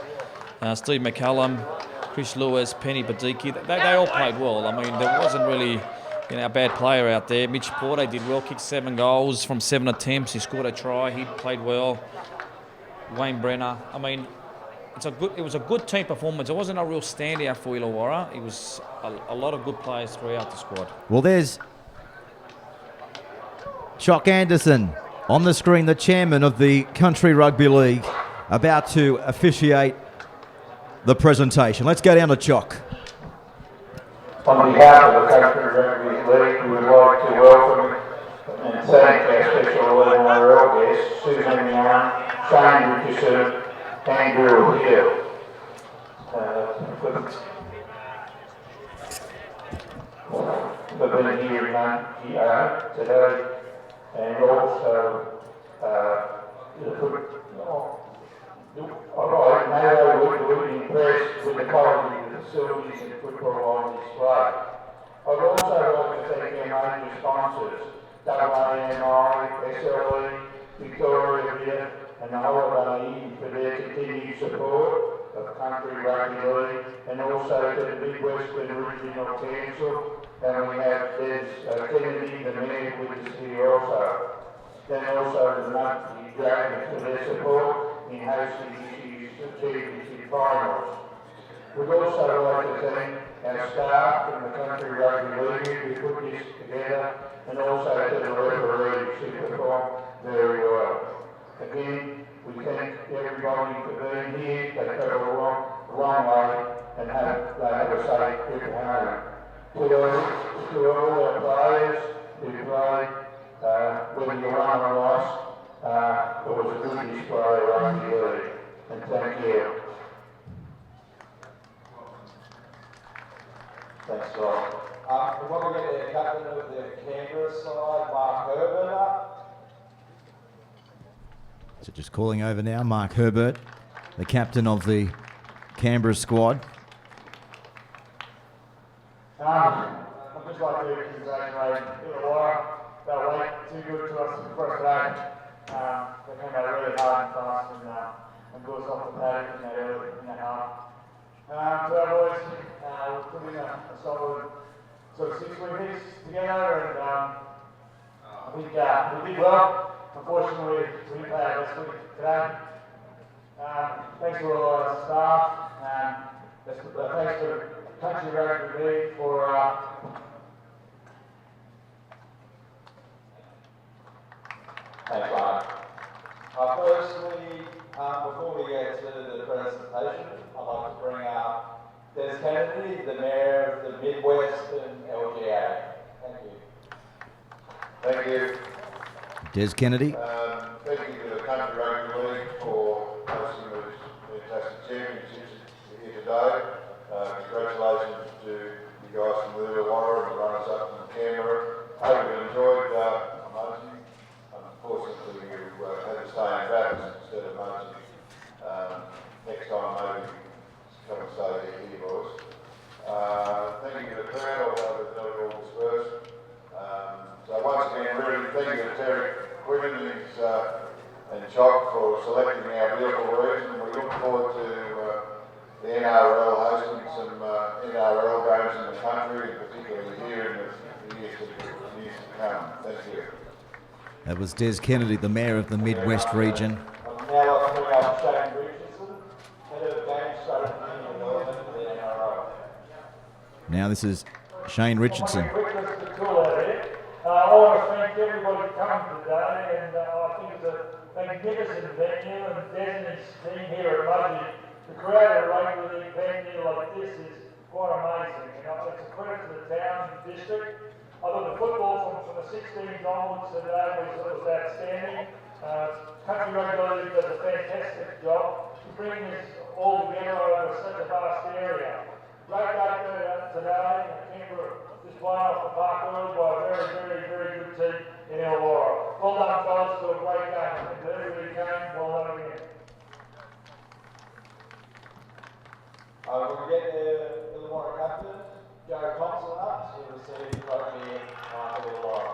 Steve McCallum, Chris Lewis, Penny Badiki, they all played well. I mean, there wasn't really a bad player out there. Mitch Porter did well, kicked 7 goals from 7 attempts. He scored a try. He played well. Wayne Brenner. I mean, it was a good team performance. It wasn't a real standout for Illawarra. It was a lot of good players throughout the squad. Well, there's Chock Anderson on the screen, the chairman of the Country Rugby League, about to officiate the presentation. Let's go down to Chock. On behalf of the Country Rugby League, we would like to welcome and thank our special NRL guests, Susan Young, Shane Richardson, Andrew Hill. been here in Mudgee today, and also they were impressed with the quality of the facilities and football on display. I'd also like to thank our major sponsors, AAMI, SLE, Victoria Beer, and the Holiday Inn for their continued support of Country Rugby League, and also to the Midwestern Regional Council, and we have Des Kennedy, the Mayor, with us here also. Then also the Mudgee Dragons for their support in hosting this championship finals. We'd also like to thank our staff from the Country Rugby League who put this together, and also to the referees who performed very well. Again, we thank everybody for being here. They travel a long way and they have a safe trip home. To all our players who played, whether you won or lost, it was a good display of rugby league. And thank you. Thanks, Rob. We want to get the captain of the Canberra side, Mark Herbert, up. So just calling over now, Mark Herbert, the captain of the Canberra squad. I'd just like to congratulate Illawarra. They were way too good to us in the first game. They came out really hard for us and blew us off the paddock in that half. To our boys, we put in a solid sort of 6 weeks together, and I think we did well. Unfortunately, we didn't play our best week today. Thanks to all our staff, thanks to Country Rugby League for Thanks, Mark. Firstly, before we get to the presentation, I'd like to bring up Des Kennedy, the Mayor of the Midwestern LGA. Thank you. Thank you. Des Kennedy. Thank you to the Country Rugby League for hosting these fantastic championships here today. Congratulations to you guys from Illawarra and the runners up from Canberra. I hope you enjoyed Mudgee. Unfortunately, you had to stay in Bathurst instead of Mudgee. Next time, maybe come and stay here, boys. Thank you to the crowd, although they've not all dispersed. So once again, really thank you to Terry Quinn and Chock for selecting our beautiful region. We look forward to the NRL hosting some NRL games in the country, and particularly here in the years to come. Thank you. That was Des Kennedy, the Mayor of the Midwest region. Now let's bring up Shane Richardson, Head of Game Strategy and Development for the NRL. Now this is Shane Richardson. I want to thank everybody for coming today, and I think it's a magnificent venue, and Des and his team here at Mudgee to create a rugby league venue like this is quite amazing. It's a credit to the town and district. I thought the football from the 16s onwards today was outstanding. Country Rugby League does a fantastic job to bring this all together over such a vast area. Great day today, Canberra just playing off the park early by a very, very, very good team in Illawarra. Well done, fellas, to a great game. And to everybody who came, well done again. We'll get the Illawarra captain, Joe Thompson, up to receive trophy after Illawarra.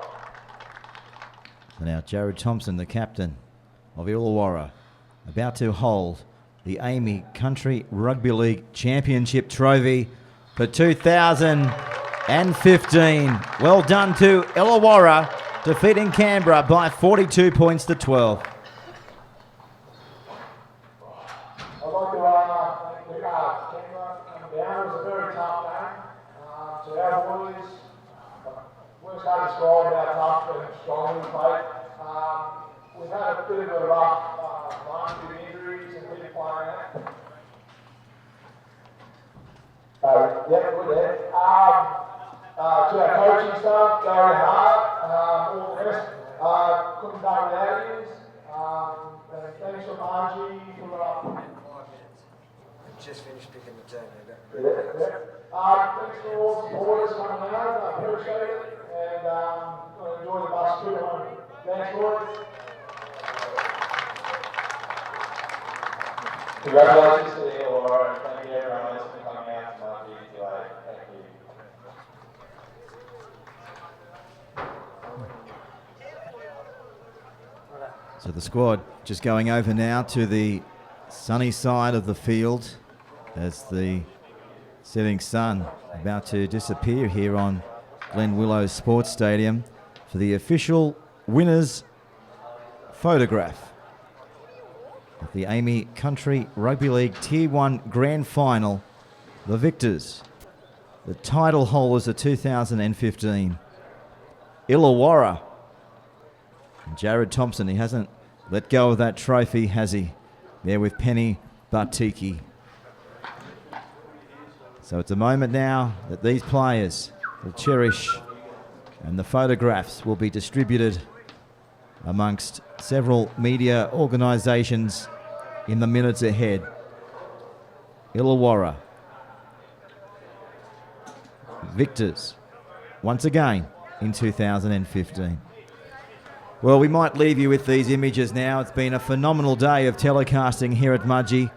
So now Jared Thompson, the captain of Illawarra, about to hold the AAMI Country Rugby League Championship Trophy for 2015. Well done to Illawarra, defeating Canberra by 42 points to 12. I'd like to thank Canberra coming down. It was a very tough game. To our boys, works hard to describe how tough and strong we played. We've had a bit of a rough run with injuries and people playing out. Yeah, we're there. To our coaching staff, Gary Hart, all the rest, couldn't do without you. And thanks to Margie for just finished picking the team. thanks for all the supporters coming out. I appreciate it. and enjoy the bus trip home. Thanks, boys. Congratulations to the Illawarra, and thank you everyone else for coming out to Mudgee today. Thank you. So the squad just going over now to the sunny side of the field as the setting sun about to disappear here on Glen Willow Sports Stadium for the official winners photograph of the AAMI Country Rugby League Tier 1 Grand Final. The victors, the title holders of 2015, Illawarra. And Jared Thompson, he hasn't let go of that trophy, has he? There with Penny Bartiki. So it's a moment now that these players will cherish, and the photographs will be distributed amongst several media organisations in the minutes ahead. Illawarra, victors once again in 2015. Well, we might leave you with these images now. It's been a phenomenal day of telecasting here at Mudgee.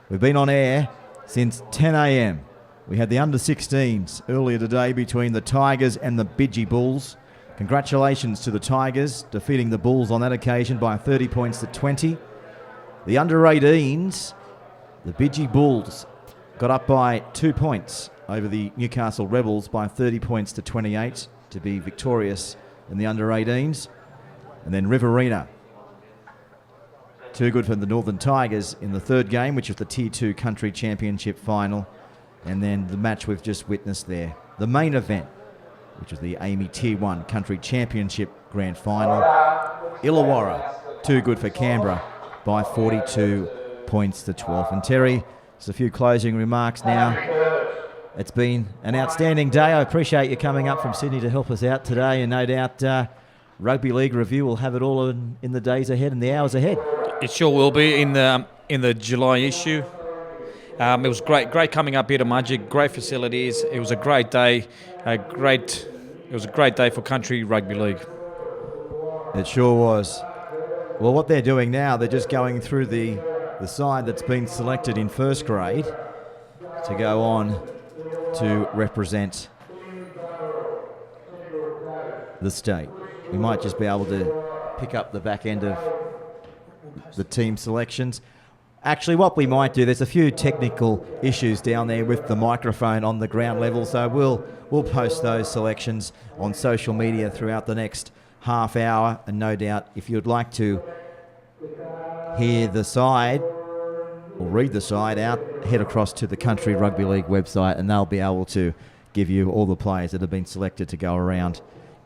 We've been on air since 10 a.m. We had the under-16s earlier today between the Tigers and the Bidgie Bulls. Congratulations to the Tigers, defeating the Bulls on that occasion by 30 points to 20. The under-18s, the Bidgie Bulls, got up by 2 points over the Newcastle Rebels by 30 points to 28 to be victorious in the under-18s. And then Riverina, too good for the Northern Tigers in the third game, which was the Tier 2 Country Championship final. And then the match we've just witnessed there, the main event, which was the AAMI Tier 1 Country Championship Grand Final. Illawarra, too good for Canberra by 42 points to 12. And Terry, just a few closing remarks now. It's been an outstanding day. I appreciate you coming up from Sydney to help us out today, and no doubt Rugby League Review will have it all in the days ahead and the hours ahead. It sure will be in the July issue. It was great coming up here to Mudgee. Great facilities. It was a great day. It was a great day for Country Rugby League. It sure was. Well, what they're doing now, they're just going through the side that's been selected in first grade to go on to represent the state. We might just be able to pick up the back end of the team selections. Actually, what we might do, there's a few technical issues down there with the microphone on the ground level, so we'll post those selections on social media throughout the next half hour, and no doubt if you'd like to hear the side or read the side out, head across to the Country Rugby League website and they'll be able to give you all the players that have been selected to go around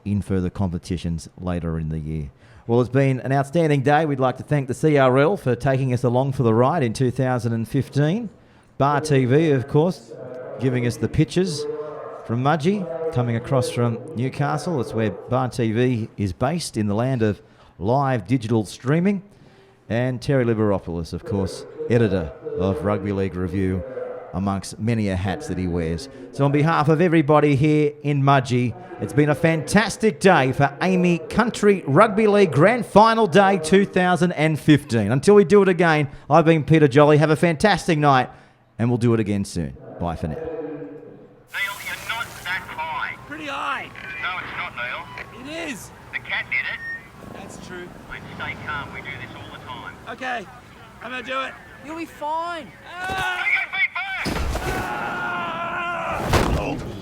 in further competitions later in the year. Well, it's been an outstanding day. We'd like to thank the CRL for taking us along for the ride in 2015. Bar TV, of course, giving us the pictures from Mudgee, coming across from Newcastle. It's where Bar TV is based, in the land of live digital streaming. And Terry Liberopoulos, of course, editor of Rugby League Review, amongst many a hats that he wears. So on behalf of everybody here in Mudgee, it's been a fantastic day for AAMI Country Rugby League Grand Final Day 2015. Until we do it again, I've been Peter Jolly. Have a fantastic night, and we'll do it again soon. Bye for now. Neil, you're not that high. Pretty high. No, it's not, Neil. It is. The cat did it. That's true. Mate, stay calm. We do this all the time. Okay, I'm gonna do it. You'll be fine. Take your feet back!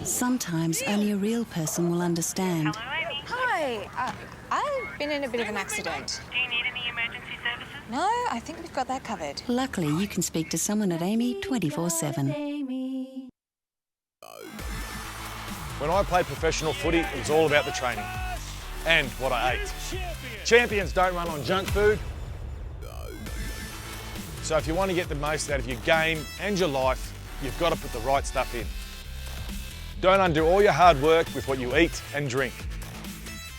Sometimes only a real person will understand. Hi. I've been in a bit of an accident. Do you need any emergency services? No, I think we've got that covered. Luckily, you can speak to someone at AAMI 24/7. When I played professional footy, it was all about the training and what I ate. Champions don't run on junk food. So if you want to get the most out of your game and your life, you've got to put the right stuff in. Don't undo all your hard work with what you eat and drink.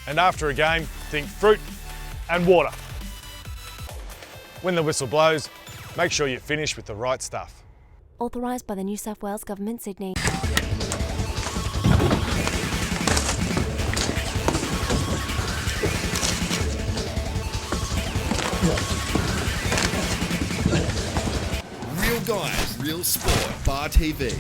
And after a game, think fruit and water. When the whistle blows, make sure you finish with the right stuff. Authorised by the New South Wales Government, Sydney. Real guys, real sport. Bar TV.